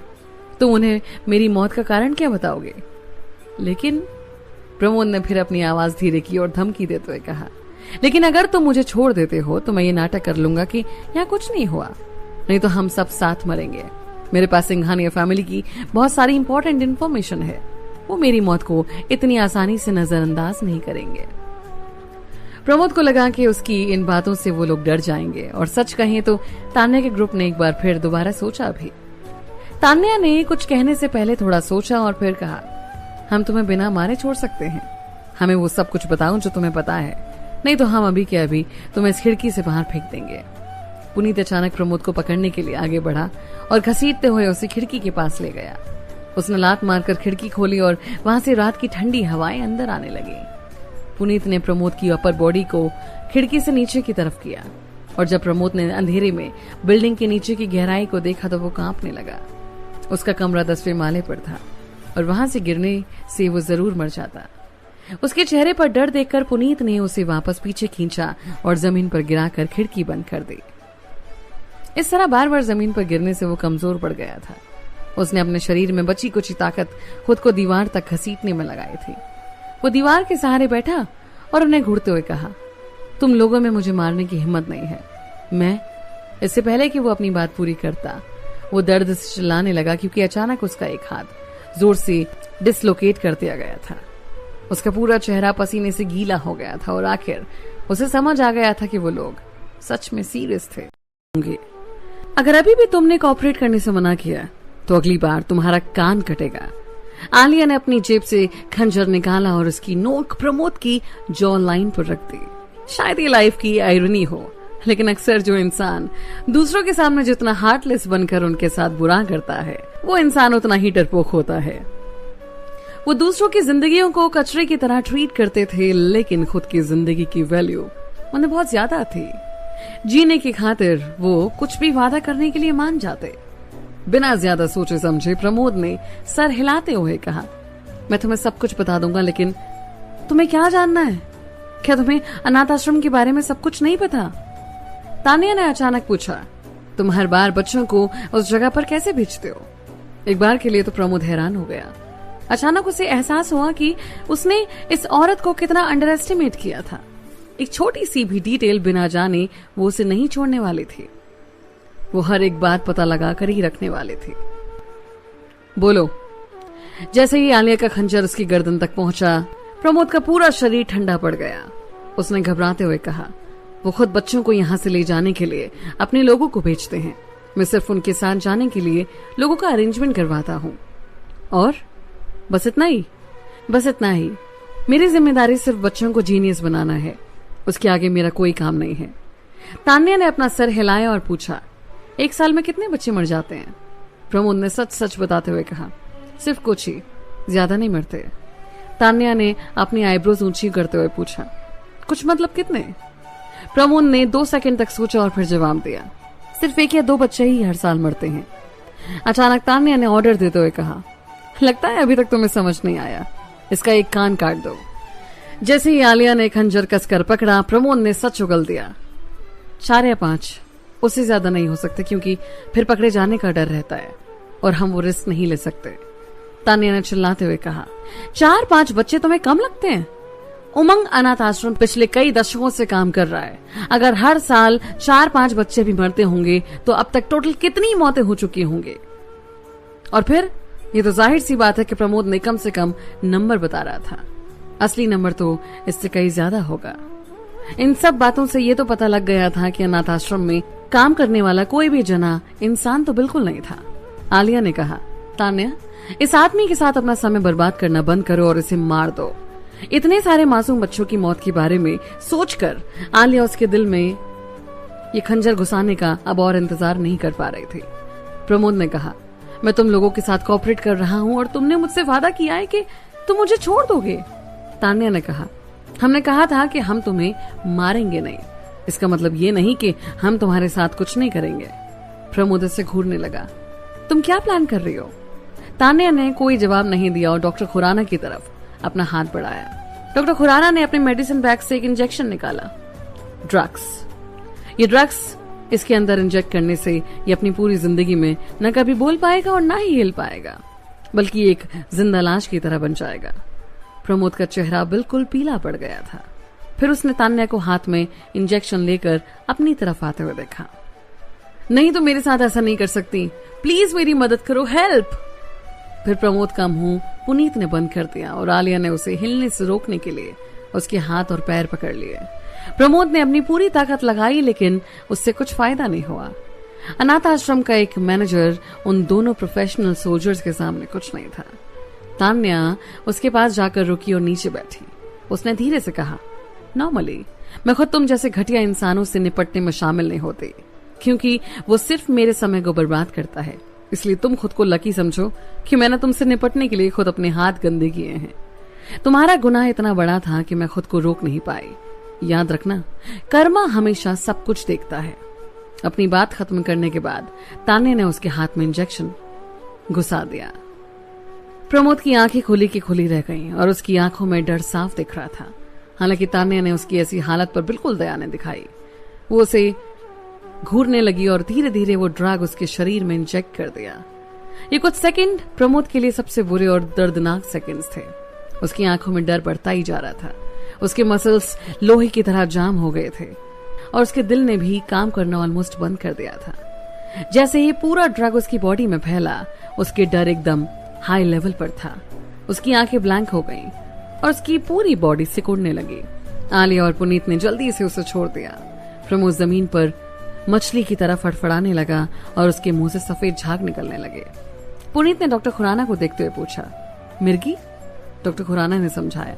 तुम उन्हें मेरी मौत का कारण क्या बताओगे? लेकिन प्रमोद ने फिर अपनी आवाज धीरे की और धमकी देते हुए कहा, लेकिन अगर तुम मुझे छोड़ देते हो तो मैं ये नाटक कर लूंगा कि यहाँ कुछ नहीं हुआ, नहीं तो हम सब साथ मरेंगे। मेरे पास सिंघानिया फैमिली की बहुत सारी इंपॉर्टेंट इन्फॉर्मेशन है। वो मेरी मौत को इतनी आसानी से नजरअंदाज नहीं करेंगे। प्रमोद को लगा कि उसकी इन बातों से वो लोग डर जाएंगे, और सच कहें तो तान्या के ग्रुप ने एक बार फिर दोबारा सोचा भी। तान्या ने कुछ कहने से पहले थोड़ा सोचा और फिर कहा, हम तुम्हें बिना मारे छोड़ सकते हैं। हमें वो सब कुछ बताओ जो तुम्हें पता है, नहीं तो हम अभी के अभी तुम्हें इस खिड़की से बाहर फेंक देंगे। पुनीत अचानक प्रमोद को पकड़ने के लिए आगे बढ़ा और घसीटते हुए उसे खिड़की के पास ले गया। उसने लात मारकर खिड़की खोली और वहां से रात की ठंडी हवाएं अंदर आने लगी। पुनीत ने प्रमोद की अपर बॉडी को खिड़की से नीचे की तरफ किया, और जब प्रमोद ने अंधेरे में बिल्डिंग के नीचे की गहराई को देखा तो वो कांपने लगा। उसका कमरा 10वें माले पर था और वहां से गिरने से वो जरूर मर जाता। उसके चेहरे पर डर देखकर पुनीत ने उसे वापस पीछे खींचा और जमीन पर गिराकर खिड़की बंद कर दी। इस तरह बार बार जमीन पर गिरने से वो कमजोर पड़ गया था। उसने अपने शरीर में बची कुछ ताकत खुद को दीवार तक घसीटने में लगाई थी। वो दीवार के सहारे बैठा और उन्हें घूरते हुए कहा, तुम लोगों में मुझे मारने की हिम्मत नहीं है। मैं इससे पहले कि वो अपनी बात पूरी करता, वो दर्द से चिल्लाने लगा क्योंकि अचानक उसका एक हाथ जोर से डिसलोकेट कर दिया गया था। उसका पूरा चेहरा पसीने से गीला हो गया था और आखिर उसे समझ आ गया था कि वो लोग सच में सीरियस थे। अगर अभी भी तुमने कोऑपरेट करने से मना किया तो अगली बार तुम्हारा कान कटेगा। आलिया ने अपनी जेब से खंजर निकाला और उसकी नोक प्रमोद की जॉ लाइन पर रख दी। शायद ये लाइफ की आयरनी हो, लेकिन अक्सर जो इंसान दूसरों के सामने जितना हार्टलेस बनकर उनके साथ बुरा करता है, वो इंसान उतना ही डरपोक होता है। वो दूसरों की जिंदगियों को कचरे की तरह ट्रीट करते थे, लेकिन खुद की जिंदगी की वैल्यू उन्हें बहुत ज्यादा थी। जीने की खातिर वो कुछ भी वादा करने के लिए मान जाते। बिना ज्यादा सोचे समझे प्रमोद ने सर हिलाते हुए कहा, मैं तुम्हें सब कुछ बता दूंगा, लेकिन तुम्हें क्या जानना है? क्या तुम्हें अनाथ आश्रम के बारे में सब कुछ नहीं पता? तान्या ने अचानक पूछा, तुम हर बार बच्चों को उस जगह पर कैसे भेजते हो? एक बार के लिए तो प्रमोद हैरान हो गया। अचानक उसे एहसास हुआ कि उसने इस औरत को कितना अंडर एस्टिमेट किया था। एक छोटी सी भी डिटेल बिना जाने वो उसे नहीं छोड़ने वाली थी। वो हर एक बात पता लगा कर ही रखने वाले थे। बोलो। जैसे ही आलिया का खंजर उसकी गर्दन तक पहुंचा, प्रमोद का पूरा शरीर ठंडा पड़ गया। उसने घबराते हुए कहा, वो खुद बच्चों को यहाँ से ले जाने के लिए अपने लोगों को भेजते हैं। मैं सिर्फ उनके साथ जाने के लिए लोगों का अरेंजमेंट करवाता हूँ। और बस इतना ही? बस इतना ही। मेरी जिम्मेदारी सिर्फ बच्चों को जीनियस बनाना है, उसके आगे मेरा कोई काम नहीं है। तान्या ने अपना सर हिलाया और पूछा, 1 साल में कितने बच्चे मर जाते हैं? प्रमोद ने सच सच बताते हुए कहा, सिर्फ कुछ ही, ज्यादा नहीं मरते। तान्या ने अपनी आईब्रोज ऊंची करते हुए पूछा, कुछ मतलब कितने? प्रमोद ने 2 सेकंड तक सोचा और फिर जवाब दिया, सिर्फ 1 या 2 बच्चे ही हर साल मरते हैं। अचानक तान्या ने ऑर्डर देते हुए कहा, लगता है अभी तक तुम्हें समझ नहीं आया, इसका एक कान काट दो। जैसे ही आलिया ने खंजर कसकर पकड़ा, प्रमोद ने सच उगल दिया, 4 या 5, उससे ज्यादा नहीं हो सकते, क्योंकि फिर पकड़े जाने का डर रहता है और हम वो रिस्क नहीं ले सकते। तान्या ने चिल्लाते हुए कहा, 4-5 बच्चे तुम्हें कम लगते हैं? उमंग अनाथ आश्रम पिछले कई दशकों से काम कर रहा है। अगर हर साल 4-5 बच्चे भी मरते होंगे तो अब तक टोटल कितनी मौतें हो चुकी होंगी? और फिर ये तो जाहिर सी बात है कि प्रमोद ने कम से कम नंबर बता रहा था, असली नंबर तो इससे कई ज्यादा होगा। इन सब बातों से ये तो पता लग गया था कि अनाथ आश्रम में काम करने वाला कोई भी जना इंसान तो बिल्कुल नहीं था। आलिया ने कहा, तान्या, इस आदमी के साथ अपना समय बर्बाद करना बंद करो और इसे मार दो। इतने सारे मासूम बच्चों की मौत के बारे में सोचकर आलिया उसके दिल में ये खंजर घुसाने का अब और इंतजार नहीं कर पा रही थी। प्रमोद ने कहा, मैं तुम लोगों के साथ कोऑपरेट कर रहा हूँ और तुमने मुझसे वादा किया है कि तुम मुझे छोड़ दोगे। तान्या ने कहा, हमने कहा था कि हम तुम्हें मारेंगे नहीं, इसका मतलब ये नहीं कि हम तुम्हारे साथ कुछ नहीं करेंगे। प्रमोद से घूरने लगा, तुम क्या प्लान कर रही हो? तान्या ने कोई जवाब नहीं दिया और डॉक्टर खुराना की तरफ अपना हाथ बढ़ाया। डॉक्टर खुराना ने अपने मेडिसिन बैग से एक इंजेक्शन निकाला। ड्रग्स। ये ड्रग्स इसके अंदर इंजेक्ट करने से ये अपनी पूरी जिंदगी में न कभी बोल पाएगा और न ही हिल पाएगा, बल्कि एक जिंदा लाश की तरह बन जाएगा। प्रमोद का चेहरा बिल्कुल पीला पड़ गया था। फिर उसने तान्या को हाथ में इंजेक्शन लेकर अपनी तरफ आते हुए देखा। नहीं तो मेरे साथ ऐसा नहीं कर सकती, प्लीज मेरी मदद करो, हेल्प। फिर प्रमोद का मुंह पुनीत ने बंद कर दिया और आलिया ने उसे हिलने से रोकने के लिए उसके हाथ और पैर पकड़ लिए। प्रमोद ने अपनी पूरी ताकत लगाई, लेकिन उससे कुछ फायदा नहीं हुआ। अनाथ आश्रम का एक मैनेजर उन दोनों प्रोफेशनल सोल्जर्स के सामने कुछ नहीं था। तान्या उसके पास जाकर रुकी और नीचे बैठी। उसने धीरे से कहा, नॉर्मली मैं खुद तुम जैसे घटिया इंसानों से निपटने में शामिल नहीं होती, क्योंकि वो सिर्फ मेरे समय को बर्बाद करता है। इसलिए तुम खुद को लकी समझो कि मैंने तुमसे निपटने के लिए खुद अपने हाथ गंदे किए हैं। तुम्हारा गुनाह इतना बड़ा था कि मैं खुद को रोक नहीं पाई। याद रखना, कर्मा हमेशा सब कुछ देखता है। अपनी बात खत्म करने के बाद तान्या ने उसके हाथ में इंजेक्शन घुसा दिया। प्रमोद की आंखें खुली की खुली रह गईं और उसकी आंखों में डर साफ दिख रहा था। हालांकि तान्या ने उसकी ऐसी हालत पर बिल्कुल दया नहीं दिखाई। वो उसे घूरने लगी और धीरे धीरे वो ड्रग उसके शरीर में इंजेक्ट कर दिया। ये कुछ सेकंड प्रमोद के लिए सबसे बुरे और दर्दनाक सेकंड्स थे। उसकी आंखों में डर बढ़ता ही जा रहा था। उसके मसल्स लोहे की तरह जाम हो गए थे और उसके दिल ने भी काम करना ऑलमोस्ट बंद कर दिया था। जैसे ही पूरा ड्रग उसकी बॉडी में फैला, उसके डर एकदम हाई लेवल पर था। उसकी आंखें ब्लैंक हो गईं और उसकी पूरी बॉडी सिकुड़ने लगी। आलिया और पुनीत ने जल्दी से उसे छोड़ दिया। प्रमोद जमीन पर मछली की तरह फड़फड़ाने लगा और उसके मुंह से सफेद झाग निकलने लगे। पुनीत ने डॉक्टर खुराना को देखते हुए पूछा, मिर्गी? डॉक्टर खुराना ने समझाया,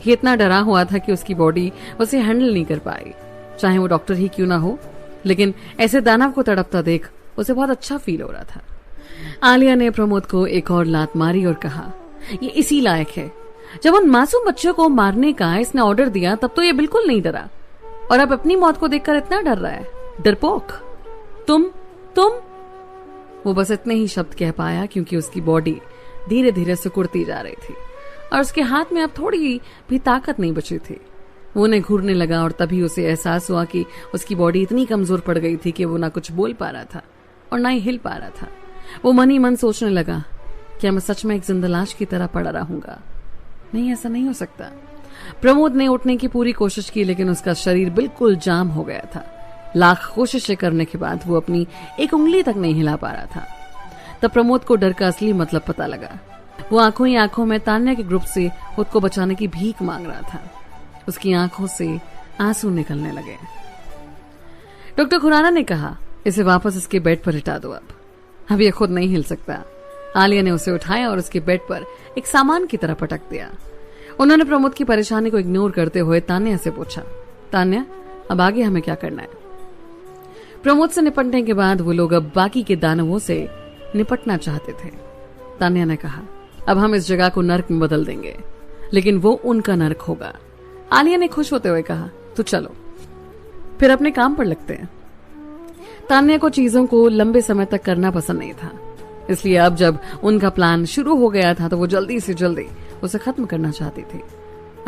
ये इतना डरा हुआ था कि उसकी बॉडी उसे हैंडल नहीं कर पाई, चाहे वो डॉक्टर ही क्यों ना हो। लेकिन ऐसे दानव को तड़पता देख उसे बहुत अच्छा फील हो रहा था। आलिया ने प्रमोद को एक और लात मारी और कहा, ये इसी लायक है। जब उन मासूम बच्चों को मारने का इसने ऑर्डर दिया तब तो ये बिल्कुल नहीं डरा, और अब अपनी मौत को देखकर इतना डर रहा है। डरपोक। तुम वो बस इतने ही शब्द कह पाया क्योंकि उसकी बॉडी धीरे धीरे सिकुड़ती जा रही थी और उसके हाथ में अब थोड़ी भी ताकत नहीं बची थी। वो उन्हें घूरने लगा और तभी उसे एहसास हुआ कि उसकी बॉडी इतनी कमजोर पड़ गई थी कि वो ना कुछ बोल पा रहा था और ना ही हिल पा रहा था। वो मन ही मन सोचने लगा, क्या मैं सच में एक जिंदा लाश की तरह पड़ा रहूंगा? नहीं, ऐसा नहीं हो सकता। प्रमोद ने उठने की पूरी कोशिश की, लेकिन उसका शरीर बिल्कुल जाम हो गया था। लाख कोशिशें करने के बाद वो अपनी एक उंगली तक नहीं हिला पा रहा था। तब प्रमोद को डर का असली मतलब पता लगा। वो आंखों ही आंखों में तान्या के ग्रुप से खुद को बचाने की भीख मांग रहा था। उसकी आंखों से आंसू निकलने लगे। डॉक्टर खुराना ने कहा, इसे वापस इसके बेड पर लिटा दो। अब ये खुद नहीं हिल सकता। आलिया ने उसे उठाया और उसके बेड पर एक सामान की तरह पटक दिया। उन्होंने प्रमोद की परेशानी को इग्नोर करते हुए तान्या से पूछा, तान्या, अब आगे हमें क्या करना है? प्रमोद से निपटने के बाद वो लोग अब बाकी के दानवों से निपटना चाहते थे। तान्या ने कहा, अब हम इस जगह को नर्क में बदल देंगे, लेकिन वो उनका नर्क होगा। आलिया ने खुश होते हुए कहा, तो चलो फिर अपने काम पर लगते हैं। तान्या को चीजों को लंबे समय तक करना पसंद नहीं था, इसलिए अब जब उनका प्लान शुरू हो गया था तो वो जल्दी से जल्दी उसे खत्म करना चाहती थी।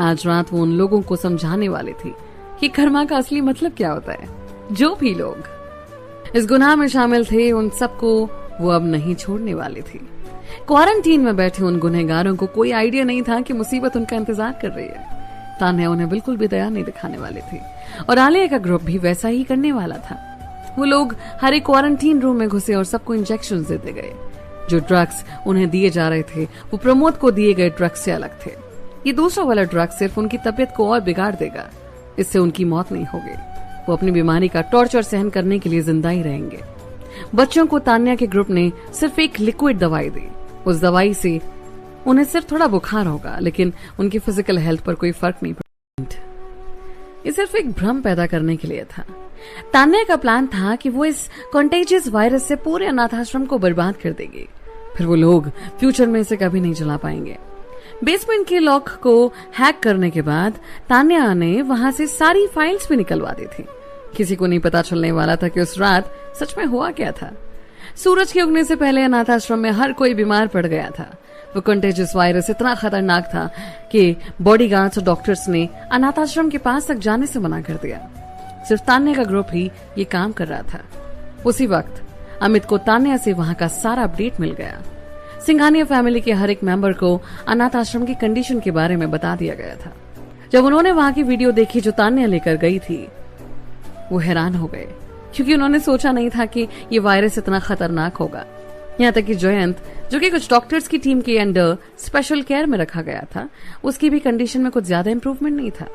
आज रात वो उन लोगों को समझाने वाली थी कि कर्मा का असली मतलब क्या होता है। जो भी लोग इस गुनाह में शामिल थे, उन सबको वो अब नहीं छोड़ने वाली थी। क्वारंटीन में बैठे उन गुनहगारों को कोई आइडिया नहीं था कि मुसीबत उनका इंतजार कर रही है। तान्या उन्हें बिल्कुल भी दया नहीं दिखाने वाली थी और आलिया का ग्रुप भी वैसा ही करने वाला था। वो लोग हर एक क्वारंटीन रूम में घुसे और सबको इंजेक्शन देते गए। जो ड्रग्स उन्हें दिए जा रहे थे वो प्रमोद को दिए गए ड्रग्स से अलग थे। ये दूसरा वाला ड्रग सिर्फ उनकी तबीयत को और बिगाड़ देगा, इससे उनकी मौत नहीं होगी। वो अपनी बीमारी का टॉर्चर सहन करने के लिए जिंदा ही रहेंगे। बच्चों को तान्या के ग्रुप ने सिर्फ एक लिक्विड दवाई दी। उस दवाई से उन्हें सिर्फ थोड़ा बुखार होगा, लेकिन उनकी फिजिकल हेल्थ पर कोई फर्क नहीं पड़ेगा। ये सिर्फ एक भ्रम पैदा करने के लिए था। तान्या का प्लान था कि वो इस कॉन्टेजियस वायरस से पूरे अनाथाश्रम को बर्बाद कर देगी। फिर वो लोग फ्यूचर में इसे कभी नहीं चला पाएंगे। बेसमेंट के लॉक को हैक करने के बाद तान्या ने वहां से सारी फाइल्स भी निकलवा दी थी। किसी को नहीं पता चलने वाला था कि उस रात सच में हुआ क्या था। सूरज के उगने से पहले अनाथाश्रम में हर कोई बीमार पड़ गया था। वो कंटेजियस वायरस इतना खतरनाक था कि बॉडीगार्ड्स और डॉक्टर्स ने अनाथाश्रम के पास तक जाने से मना कर दिया। सिर्फ तान्या का ग्रुप ही ये काम कर रहा था। उसी वक्त अमित को तान्या से वहां का सारा अपडेट मिल गया। सिंघानिया फैमिली के हर एक मेंबर को अनाथ आश्रम की कंडीशन के बारे में बता दिया गया था। जब उन्होंने वहां की वीडियो देखी जो तान्या लेकर गई थी, वो हैरान हो गए, क्योंकि उन्होंने सोचा नहीं था कि ये वायरस इतना खतरनाक होगा। यहाँ तक कि जयंत, जो कि कुछ डॉक्टर्स की टीम के अंडर स्पेशल केयर में रखा गया था, उसकी भी कंडीशन में कुछ ज्यादा इंप्रूवमेंट नहीं था।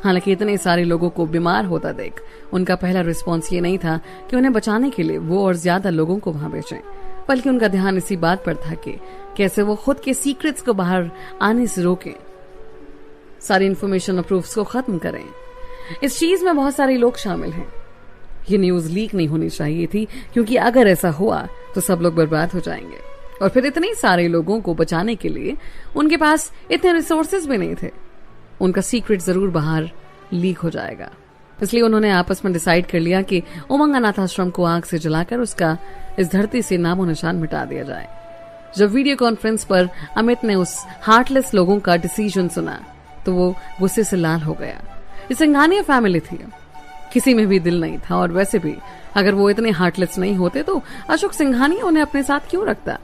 हालांकि इतने सारे लोगों को बीमार होता देख उनका पहला रिस्पॉन्स ये नहीं था कि उन्हें बचाने के लिए वो और ज्यादा लोगों को वहां भेजें, बल्कि उनका ध्यान इसी बात पर था कि कैसे वो खुद के सीक्रेट्स को बाहर आने से रोकें, सारी इन्फॉर्मेशन और प्रूफ्स को खत्म करें। इस चीज में बहुत सारे लोग शामिल हैं। ये न्यूज लीक नहीं होनी चाहिए थी, क्योंकि अगर ऐसा हुआ तो सब लोग बर्बाद हो जाएंगे, और फिर इतने सारे लोगों को बचाने के लिए उनके पास इतने रिसोर्सेज भी नहीं थे। उनका सीक्रेट जरूर बाहर लीक हो जाएगा। इसलिए उन्होंने आपस में डिसाइड कर लिया कि उमंग अनाथ आश्रम को आग से जलाकर उसका इस धरती से नामो निशान मिटा दिया जाए। जब वीडियो कॉन्फ्रेंस पर अमित ने उस हार्टलेस लोगों का डिसीजन सुना तो वो गुस्से से लाल हो गया। ये सिंघानिया फैमिली थी, किसी में भी दिल नहीं था, और वैसे भी अगर वो इतने हार्टलेस नहीं होते तो अशोक सिंघानिया उन्हें अपने साथ क्यों रखता।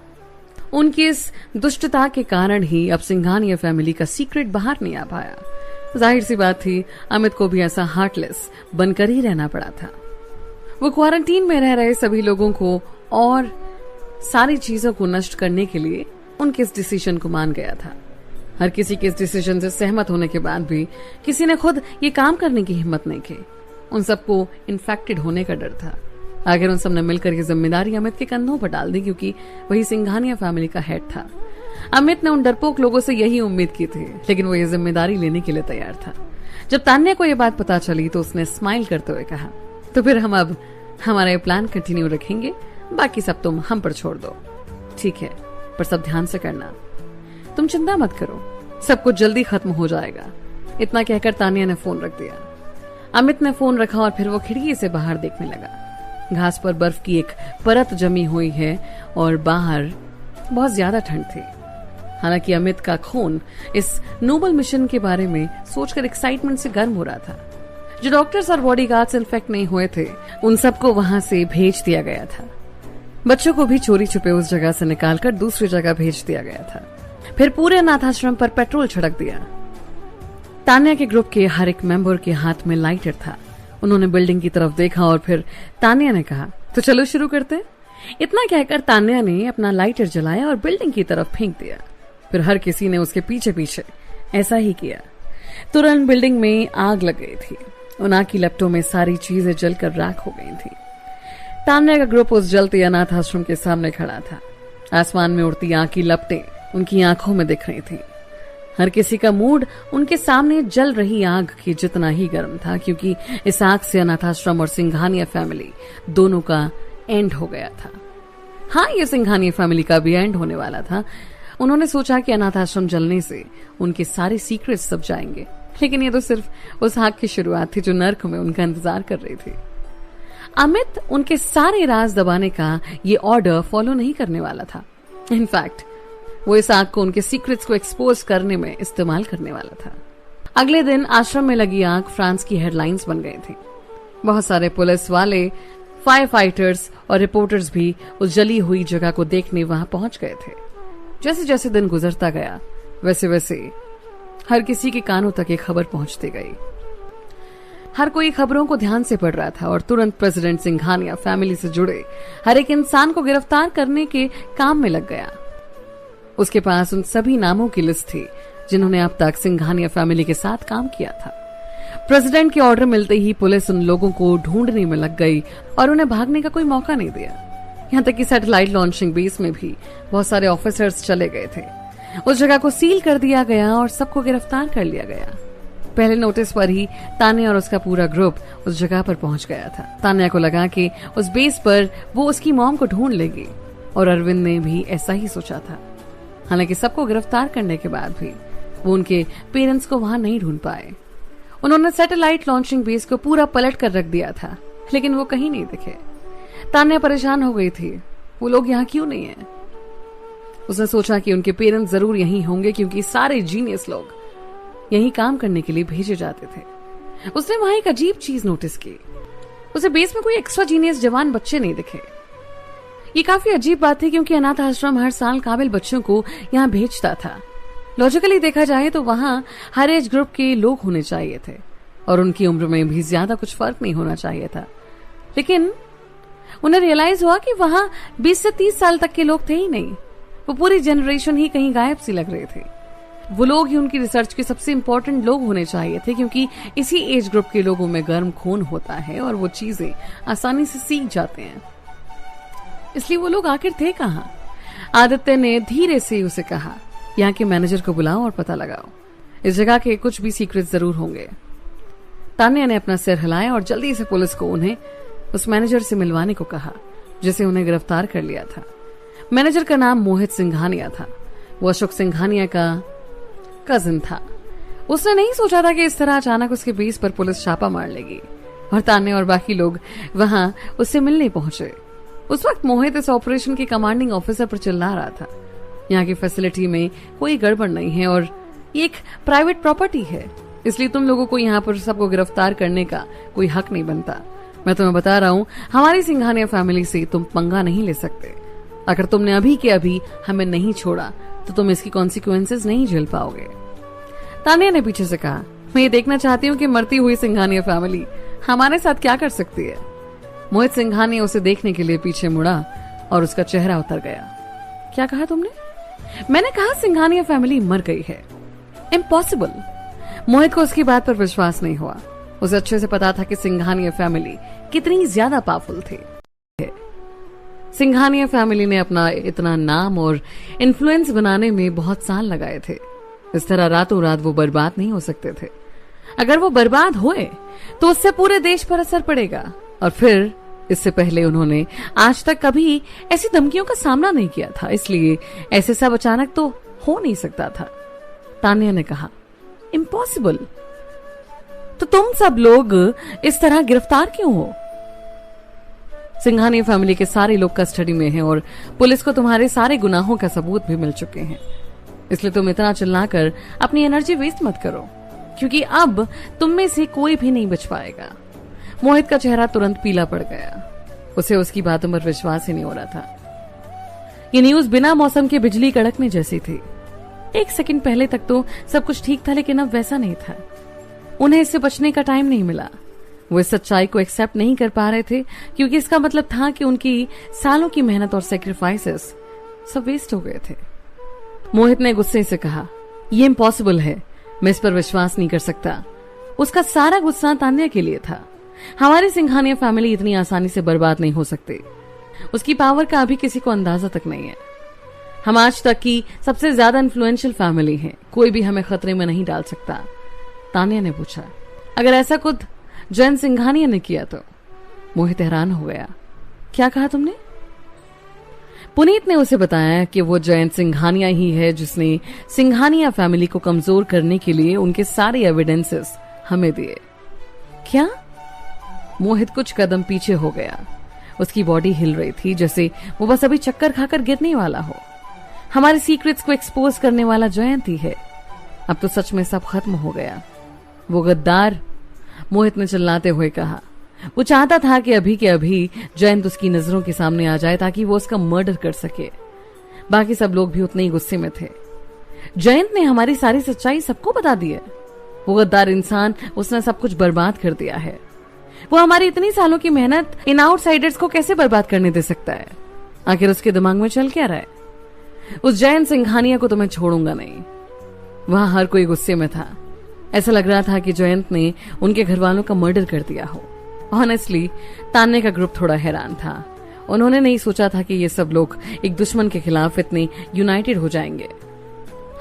उनकी इस दुष्टता के कारण ही अब सिंघानिया फैमिली का सीक्रेट बाहर नहीं आ पाया। जाहिर सी बात थी, अमित को भी ऐसा हार्टलेस बनकर ही रहना पड़ा था। वो क्वारंटीन में रह रहे सभी लोगों को और सारी चीजों को नष्ट करने के लिए उनके इस डिसीजन को मान गया था। हर किसी के इस डिसीजन से सहमत होने के बाद भी किसी ने खुद ये काम करने की हिम्मत नहीं की। उन सबको इन्फेक्टेड होने का डर था। आखिर उन सब ने मिलकर ये जिम्मेदारी अमित के कंधों पर डाल दी, क्योंकि वही सिंघानिया फैमिली का हेड था। अमित ने उन डरपोक लोगों से यही उम्मीद की थी, लेकिन वो ये जिम्मेदारी लेने के लिए तैयार था। जब तान्या को ये बात पता चली तो उसने स्माइल करते हुए कहा, तो फिर हम अब हमारा ये प्लान कंटिन्यू रखेंगे, बाकी सब तुम हम पर छोड़ दो। ठीक है, पर सब ध्यान से करना। तुम चिंता मत करो, सब कुछ जल्दी खत्म हो जाएगा। इतना कहकर तान्या ने फोन रख दिया। अमित ने फोन रखा और फिर वो खिड़की से बाहर देखने लगा। घास पर बर्फ की एक परत जमी हुई है और बाहर बहुत ज्यादा ठंड थी। हालांकि अमित का खून इस नोबल मिशन के बारे में सोचकर एक्साइटमेंट से गर्म हो रहा था। जो डॉक्टर्स और बॉडीगार्ड्स इन्फेक्ट नहीं हुए थे, उन सबको वहां से भेज दिया गया था। बच्चों को भी चोरी छुपे उस जगह से निकालकर दूसरी जगह भेज दिया गया था। फिर पूरे अनाथाश्रम पर पेट्रोल छिड़क दिया तान्या के ग्रुप के हर एक मेंबर के हाथ में लाइटर था। उन्होंने बिल्डिंग की तरफ देखा और फिर तान्या ने कहा, तो चलो शुरू करते हैं। इतना कहकर तान्या ने अपना लाइटर जलाया और बिल्डिंग की तरफ फेंक दिया। फिर हर किसी ने उसके पीछे पीछे ऐसा ही किया। तुरंत बिल्डिंग में आग लग गई थी। उन आग की लपटों में सारी चीजें जलकर राख हो गई थी। तान्या का ग्रुप उस जलते अनाथ आश्रम के सामने खड़ा था। आसमान में उड़ती आग की लपटें उनकी आंखों में दिख रही थी। हर किसी का मूड उनके सामने जल रही आग की जितना ही गर्म था, क्योंकि इस आग से अनाथाश्रम और सिंघानिया फैमिली दोनों का एंड हो गया था। हाँ, ये सिंघानिया फैमिली का भी एंड होने वाला था। उन्होंने सोचा कि अनाथाश्रम जलने से उनके सारे सीक्रेट्स सब जाएंगे, लेकिन ये तो सिर्फ उस आग की शुरुआत थी जो नर्क में उनका इंतजार कर रही थी। अमित उनके सारे राज दबाने का ये ऑर्डर फॉलो नहीं करने वाला था। इनफैक्ट वो इस आग को उनके सीक्रेट्स को एक्सपोज करने में इस्तेमाल करने वाला था। अगले दिन आश्रम में लगी आग फ्रांस की हेडलाइंस बन गई थी। बहुत सारे पुलिस वाले, फायर फाइटर्स और रिपोर्टर्स भी उस जली हुई जगह को देखने वहां पहुंच गए थे। जैसे जैसे दिन गुजरता गया वैसे वैसे हर किसी के कानों तक ये खबर पहुंचती गई। हर कोई खबरों को ध्यान से पढ़ रहा था और तुरंत प्रेसिडेंट सिंघानिया फैमिली से जुड़े हर एक इंसान को गिरफ्तार करने के काम में लग गया। उसके पास उन सभी नामों की लिस्ट थी जिन्होंने अब तक सिंघानिया फैमिली के साथ काम किया था। प्रेसिडेंट के ऑर्डर मिलते ही पुलिस उन लोगों को ढूंढने में लग गई और उन्हें भागने का कोई मौका नहीं दिया। यहाँ तक कि सैटेलाइट लॉन्चिंग बेस में भी बहुत सारे ऑफिसर्स चले गए थे। उस जगह को सील कर दिया गया और सबको गिरफ्तार कर लिया गया। पहले नोटिस पर ही तान्या और उसका पूरा ग्रुप उस जगह पर पहुंच गया था। तान्या को लगा कि उस बेस पर वो उसकी मॉम को ढूंढ लेगी और अरविंद ने भी ऐसा ही सोचा था। हालांकि सबको गिरफ्तार करने के बाद भी वो उनके पेरेंट्स को वहां नहीं ढूंढ पाए। उन्होंने सैटेलाइट लॉन्चिंग बेस को पूरा पलट कर रख दिया था, लेकिन वो कहीं नहीं दिखे। तान्या परेशान हो गई थी, वो लोग यहाँ क्यों नहीं है। उसने सोचा कि उनके पेरेंट्स जरूर यहीं होंगे, क्योंकि सारे जीनियस लोग यहीं काम करने के लिए भेजे जाते थे। उसने वहां एक अजीब चीज नोटिस की। उसे बेस में कोई एक्स्ट्रा जीनियस जवान बच्चे नहीं दिखे। ये काफी अजीब बात थी, क्योंकि अनाथ आश्रम हर साल काबिल बच्चों को यहाँ भेजता था। लॉजिकली देखा जाए तो वहां हर एज ग्रुप के लोग होने चाहिए थे और उनकी उम्र में भी ज्यादा कुछ फर्क नहीं होना चाहिए था। लेकिन उन्हें रियलाइज हुआ कि वहां 20 से 30 साल तक के लोग थे ही नहीं। वो पूरी जनरेशन ही कहीं गायब सी लग रहे थे। वो लोग ही उनकी रिसर्च के सबसे इंपॉर्टेंट लोग होने चाहिए थे, क्योंकि इसी एज ग्रुप के लोगों में गर्म खून होता है और वो चीजें आसानी से सीख जाते हैं। इसलिए वो लोग आखिर थे कहाँ? आदित्य ने धीरे से उसे कहा, यहाँ के मैनेजर को बुलाओ और पता लगाओ। इस जगह के कुछ भी सीक्रेट जरूर होंगे। तान्या ने अपना सिर हिलाया और जल्दी से पुलिस को उन्हें उस मैनेजर से मिलवाने को कहा जिसे उन्हें गिरफ्तार कर लिया था। मैनेजर का नाम मोहित सिंघानिया था। वो अशोक सिंघानिया का कजिन था। उसने नहीं सोचा था कि इस तरह अचानक उसके बेस पर पुलिस छापा मार लेगी और तान्या और बाकी लोग वहां उससे मिलने पहुंचे। उस वक्त मोहित इस ऑपरेशन के कमांडिंग ऑफिसर पर चिल्ला रहा था, यहाँ की फैसिलिटी में कोई गड़बड़ नहीं है और ये एक प्राइवेट प्रॉपर्टी है, इसलिए तुम लोगों को यहाँ पर सबको गिरफ्तार करने का कोई हक नहीं बनता। मैं तुम्हें बता रहा हूँ, हमारी सिंघानिया फैमिली से तुम पंगा नहीं ले सकते। अगर तुमने अभी के अभी हमें नहीं छोड़ा तो तुम इसकी कॉन्सिक्वेंसेस नहीं झेल पाओगे। तान्या ने पीछे से कहा, मैं ये देखना चाहती हूँ कि मरती हुई सिंघानिया फैमिली हमारे साथ क्या कर सकती है। मोहित सिंघानिया उसे देखने के लिए पीछे मुड़ा और उसका चेहरा उतर गया। क्या कहा तुमने? मैंने कहा सिंघानिया फैमिली मर गई है। इम्पॉसिबल। मोहित को उसकी बात पर विश्वास नहीं हुआ। उसे अच्छे से पता था कि सिंघानिया फैमिली कितनी ज्यादा पावरफुल थी। सिंघानिया फैमिली ने अपना इतना नाम और इन्फ्लुएंस बनाने में बहुत साल लगाए थे। इस तरह रातों रात वो बर्बाद नहीं हो सकते थे। अगर वो बर्बाद हुए तो उससे पूरे देश पर असर पड़ेगा। और फिर इससे पहले उन्होंने आज तक कभी ऐसी धमकियों का सामना नहीं किया था, इसलिए ऐसे सब अचानक तो हो नहीं सकता था। तान्या ने कहा, इम्पॉसिबल। तो तुम सब लोग इस तरह गिरफ्तार क्यों हो? सिंघानिया फैमिली के सारे लोग कस्टडी में हैं और पुलिस को तुम्हारे सारे गुनाहों का सबूत भी मिल चुके हैं। इसलिए तुम इतना चिल्लाकर अपनी एनर्जी वेस्ट मत करो, क्योंकि अब तुम में से कोई भी नहीं बच पाएगा। मोहित का चेहरा तुरंत पीला पड़ गया। उसे उसकी बातों पर विश्वास ही नहीं हो रहा था। ये न्यूज बिना मौसम के बिजली कड़कने जैसी थी। एक सेकंड पहले तक तो सब कुछ ठीक था, लेकिन अब वैसा नहीं था। उन्हें इससे बचने का टाइम नहीं मिला। वो इस सच्चाई को एक्सेप्ट नहीं कर पा रहे थे, क्योंकि इसका मतलब था कि उनकी सालों की मेहनत और सेक्रीफाइसेस सब वेस्ट हो गए थे। मोहित ने गुस्से से कहा, ये इम्पॉसिबल है, मैं इस पर विश्वास नहीं कर सकता। उसका सारा गुस्सा तान्या के लिए था। हमारी सिंघानिया फैमिली इतनी आसानी से बर्बाद नहीं हो सकती। उसकी पावर का अभी किसी को अंदाजा तक नहीं है। हम आज तक की सबसे ज्यादा इन्फ्लुएंशियल फैमिली हैं, कोई भी हमें खतरे में नहीं डाल सकता। तान्या ने पूछा, अगर ऐसा खुद जयंत सिंघानिया ने किया तो? मोहित हैरान हो गया। क्या कहा तुमने? पुनीत ने उसे बताया कि वो जयंत सिंघानिया ही है जिसने सिंघानिया फैमिली को कमजोर करने के लिए उनके सारे एविडेंसेस हमें दिए। क्या? मोहित कुछ कदम पीछे हो गया। उसकी बॉडी हिल रही थी, जैसे वो बस अभी चक्कर खाकर गिरने वाला हो। हमारे सीक्रेट्स को एक्सपोज करने वाला जयंत ही है। अब तो सच में सब खत्म हो गया। वो गद्दार, मोहित ने चिल्लाते हुए कहा। वो चाहता था कि अभी के अभी जयंत उसकी नजरों के सामने आ जाए ताकि वो उसका मर्डर कर सके। बाकी सब लोग भी उतने ही गुस्से में थे। जयंत ने हमारी सारी सच्चाई सबको बता दी है। वो गद्दार इंसान, उसने सब कुछ बर्बाद कर दिया है। वो हमारी इतनी सालों की मेहनत इन आउटसाइडर्स को कैसे बर्बाद करने दे सकता है? आखिर उसके दिमाग में चल क्या रहा है? उस जयंत सिंघानिया को तो मैं छोड़ूंगा नहीं। वहां हर कोई गुस्से में था। ऐसा लग रहा था कि जयंत ने उनके घर वालों का मर्डर कर दिया हो। ऑनेस्टली तान्या का ग्रुप थोड़ा हैरान था। उन्होंने नहीं सोचा था कि ये सब लोग एक दुश्मन के खिलाफ इतने यूनाइटेड हो जाएंगे।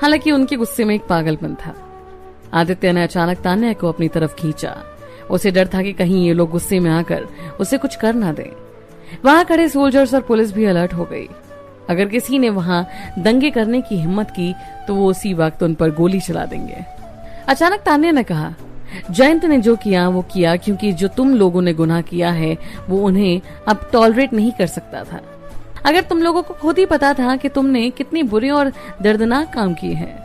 हालांकि उनके गुस्से में एक पागलपन था। आदित्य ने अचानक तान्या को अपनी तरफ खींचा। उसे डर था कि कहीं ये लोग गुस्से में आकर उसे कुछ कर ना दें। वहां खड़े सोल्जर्स और पुलिस भी अलर्ट हो गई। अगर किसी ने वहां दंगे करने की हिम्मत की तो वो उसी वक्त उन पर गोली चला देंगे। अचानक तान्या ने कहा, जयंत ने जो किया वो किया क्योंकि जो तुम लोगों ने गुनाह किया है वो उन्हें अब टॉलरेट नहीं कर सकता था। अगर तुम लोगों को खुद ही पता था कि तुमने कितनी बुरी और दर्दनाक काम किए हैं।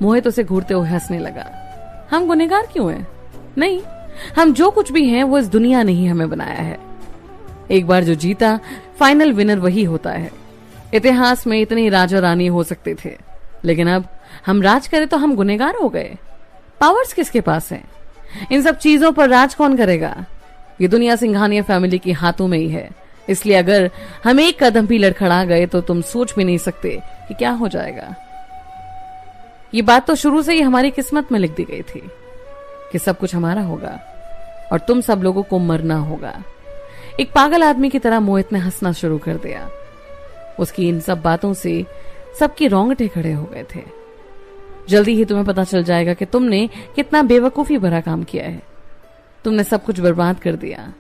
मोहित उसे घूरते हुए हंसने लगा। हम गुनहगार क्यों हैं? नहीं, हम जो कुछ भी हैं वो इस दुनिया ने ही हमें बनाया है। एक बार जो जीता, फाइनल विनर वही होता है। इतिहास में इतने राजा रानी हो सकते थे, लेकिन अब हम राज करें तो हम गुनहगार हो गए। पावर्स किसके पास हैं? इन सब चीजों पर राज कौन करेगा? ये दुनिया सिंघानिया फैमिली के हाथों में ही है। इसलिए अगर हम एक कदम भी लड़खड़ा गए तो तुम सोच भी नहीं सकते कि क्या हो जाएगा। ये बात तो शुरू से ही हमारी किस्मत में लिख दी गई थी कि सब कुछ हमारा होगा और तुम सब लोगों को मरना होगा। एक पागल आदमी की तरह मोहित ने हंसना शुरू कर दिया। उसकी इन सब बातों से सबके रोंगटे खड़े हो गए थे। जल्दी ही तुम्हें पता चल जाएगा कि तुमने कितना बेवकूफी भरा काम किया है। तुमने सब कुछ बर्बाद कर दिया।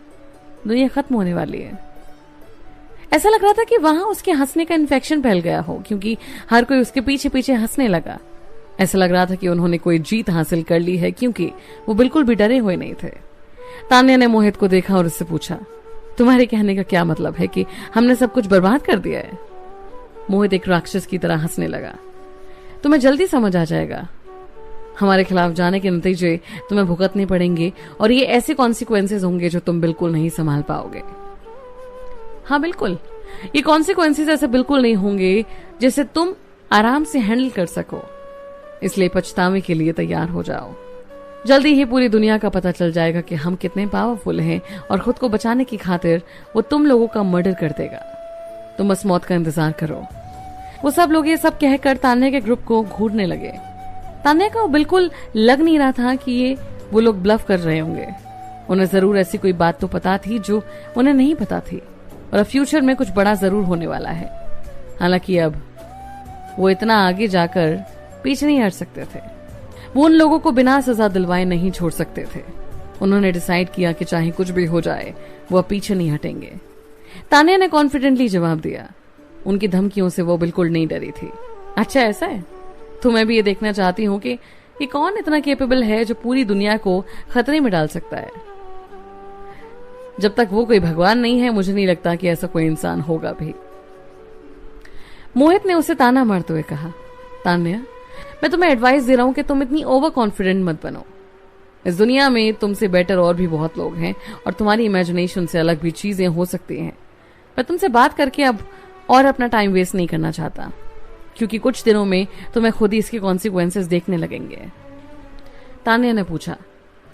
दुनिया खत्म होने वाली है। ऐसा लग रहा था कि वहां उसके हंसने का इन्फेक्शन फैल गया हो, क्योंकि हर कोई उसके पीछे पीछे हंसने लगा। ऐसा लग रहा था कि उन्होंने कोई जीत हासिल कर ली है, क्योंकि वो बिल्कुल भी डरे हुए नहीं थे। तान्या ने मोहित को देखा और उससे पूछा, तुम्हारे कहने का क्या मतलब है कि हमने सब कुछ बर्बाद कर दिया है? मोहित एक राक्षस की तरह हंसने लगा। तुम्हें जल्दी समझ आ जाएगा। हमारे खिलाफ जाने के नतीजे तुम्हें भुगतने पड़ेंगे और ये ऐसे कॉन्सिक्वेंसेज होंगे जो तुम बिल्कुल नहीं संभाल पाओगे। हाँ बिल्कुल, ये कॉन्सिक्वेंसेज ऐसे बिल्कुल नहीं होंगे जिसे तुम आराम से हैंडल कर सको। इसलिए पछतावे के लिए तैयार हो जाओ। जल्दी ही पूरी दुनिया का पता चल जाएगा कि हम कितने पावरफुल हैं और खुद को बचाने की खातिर वो तुम लोगों का मर्डर कर देगा। तुम बस मौत का इंतजार करो। वो सब लोग ये सब कहकर तान्या के ग्रुप को घूरने लगे। तान्या को बिल्कुल लग नहीं रहा था कि ये वो लोग ब्लफ कर रहे होंगे। उन्हें जरूर ऐसी कोई बात तो पता थी जो उन्हें नहीं पता थी, और फ्यूचर में कुछ बड़ा जरूर होने वाला है। हालांकि अब वो इतना आगे जाकर पीछे नहीं हट सकते थे। वो उन लोगों को बिना सजा दिलवाए नहीं छोड़ सकते थे। उन्होंने डिसाइड किया कि चाहे कुछ भी हो जाए वो अब पीछे नहीं हटेंगे। तान्या ने कॉन्फिडेंटली जवाब दिया। उनकी धमकियों से वो बिल्कुल नहीं डरी थी। अच्छा ऐसा है? तो मैं भी ये देखना चाहती हूँ कि ये कौन इतना कैपेबल है जो पूरी दुनिया को खतरे में डाल सकता है। जब तक वो कोई भगवान नहीं है, मुझे नहीं लगता कि ऐसा कोई इंसान होगा भी। मोहित ने उसे ताना मारते हुए कहा, तान्या, मैं तुम्हें एडवाइस दे रहा हूं कि तुम इतनी ओवर कॉन्फिडेंट मत बनो। इस दुनिया में तुमसे बेटर और भी बहुत लोग हैं और तुम्हारी इमेजिनेशन से अलग भी चीजें हो सकती हैं। मैं तुमसे बात करके अब और अपना टाइम वेस्ट नहीं करना चाहता। क्योंकि कुछ दिनों में तुम्हें खुद ही इसके कॉन्सिक्वेंसेस देखने लगेंगे। तान्या ने पूछा,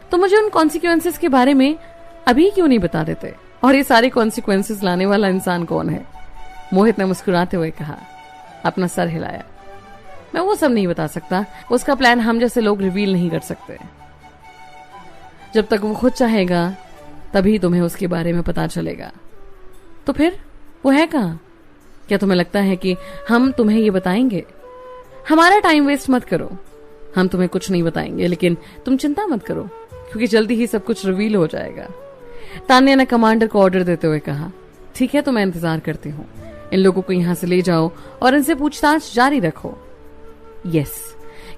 तो मुझे उन कॉन्सिक्वेंसेस के बारे में अभी क्यों नहीं बता देते? और ये सारे कॉन्सिक्वेंसेस लाने वाला इंसान कौन है? मोहित ने मुस्कुराते हुए कहा, अपना सर हिलाया। मैं वो सब नहीं बता सकता, उसका प्लान हम जैसे लोग रिवील नहीं कर सकते। जब तक वो खुद चाहेगा तभी तुम्हें उसके बारे में पता चलेगा। तो फिर वो है कहाँ? क्या तुम्हें लगता है कि हम तुम्हें ये बताएंगे? हमारा टाइम वेस्ट मत करो, हम तुम्हें कुछ नहीं बताएंगे, लेकिन तुम चिंता मत करो क्योंकि जल्दी ही सब कुछ रिवील हो जाएगा। तान्या ने कमांडर को ऑर्डर देते हुए कहा, ठीक है, तो मैं इंतजार करती हूँ। इन लोगों को यहां से ले जाओ और इनसे पूछताछ जारी रखो। यस,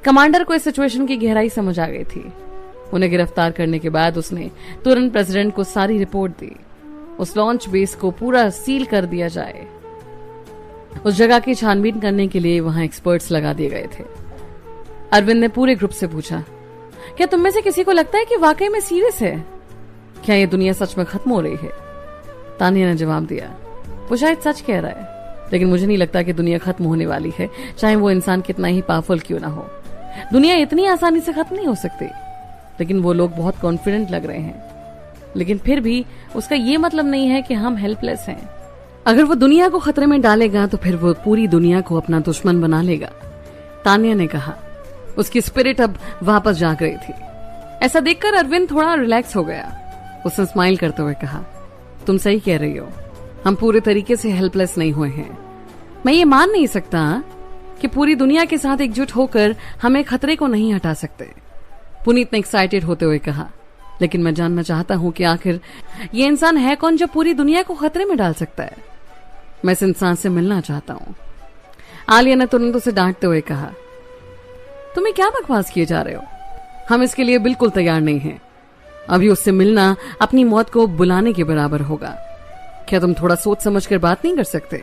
कमांडर को इस सिचुएशन की गहराई समझ आ गई थी। उन्हें गिरफ्तार करने के बाद उसने तुरंत प्रेसिडेंट को सारी रिपोर्ट दी। उस लॉन्च बेस को पूरा सील कर दिया जाए। उस जगह की छानबीन करने के लिए वहां एक्सपर्ट्स लगा दिए गए थे। अरविंद ने पूरे ग्रुप से पूछा, क्या तुम में से किसी को लगता है कि वाकई में सीरियस है? क्या ये दुनिया सच में खत्म हो रही है? तान्या ने जवाब दिया, वो शायद सच कह रहा है, लेकिन मुझे नहीं लगता कि दुनिया खत्म होने वाली है, चाहे वो इंसान कितना ही पावरफुल क्यों ना हो। दुनिया इतनी आसानी से खत्म नहीं हो सकती। लेकिन वो लोग बहुत कॉन्फिडेंट लग रहे हैं, लेकिन फिर भी उसका ये मतलब नहीं है कि हम हेल्पलेस हैं। अगर वो दुनिया को खतरे में डालेगा तो फिर वो पूरी दुनिया को अपना दुश्मन बना लेगा। तान्या ने कहा। उसकी स्पिरिट अब वापस जाग रही थी। ऐसा देखकर अरविंद थोड़ा रिलैक्स हो गया। उसने स्माइल करते हुए कहा, तुम सही कह रही हो, हम पूरे तरीके से हेल्पलेस नहीं हुए हैं। मैं ये मान नहीं सकता कि पूरी दुनिया के साथ एकजुट होकर हमें खतरे को नहीं हटा सकते। पुनीत ने एक्साइटेड होते हुए कहा, लेकिन मैं जानना चाहता हूं कि आखिर ये इंसान है कौन जो पूरी दुनिया को खतरे में डाल सकता है? मैं इस इंसान से मिलना चाहता हूं। आलिया ने तुरंत उसे डांटते हुए कहा, तुम्हें क्या बकवास किए जा रहे हो? हम इसके लिए बिल्कुल तैयार नहीं हैं। अभी उससे मिलना अपनी मौत को बुलाने के बराबर होगा। क्या तुम थोड़ा सोच समझ कर बात नहीं कर सकते?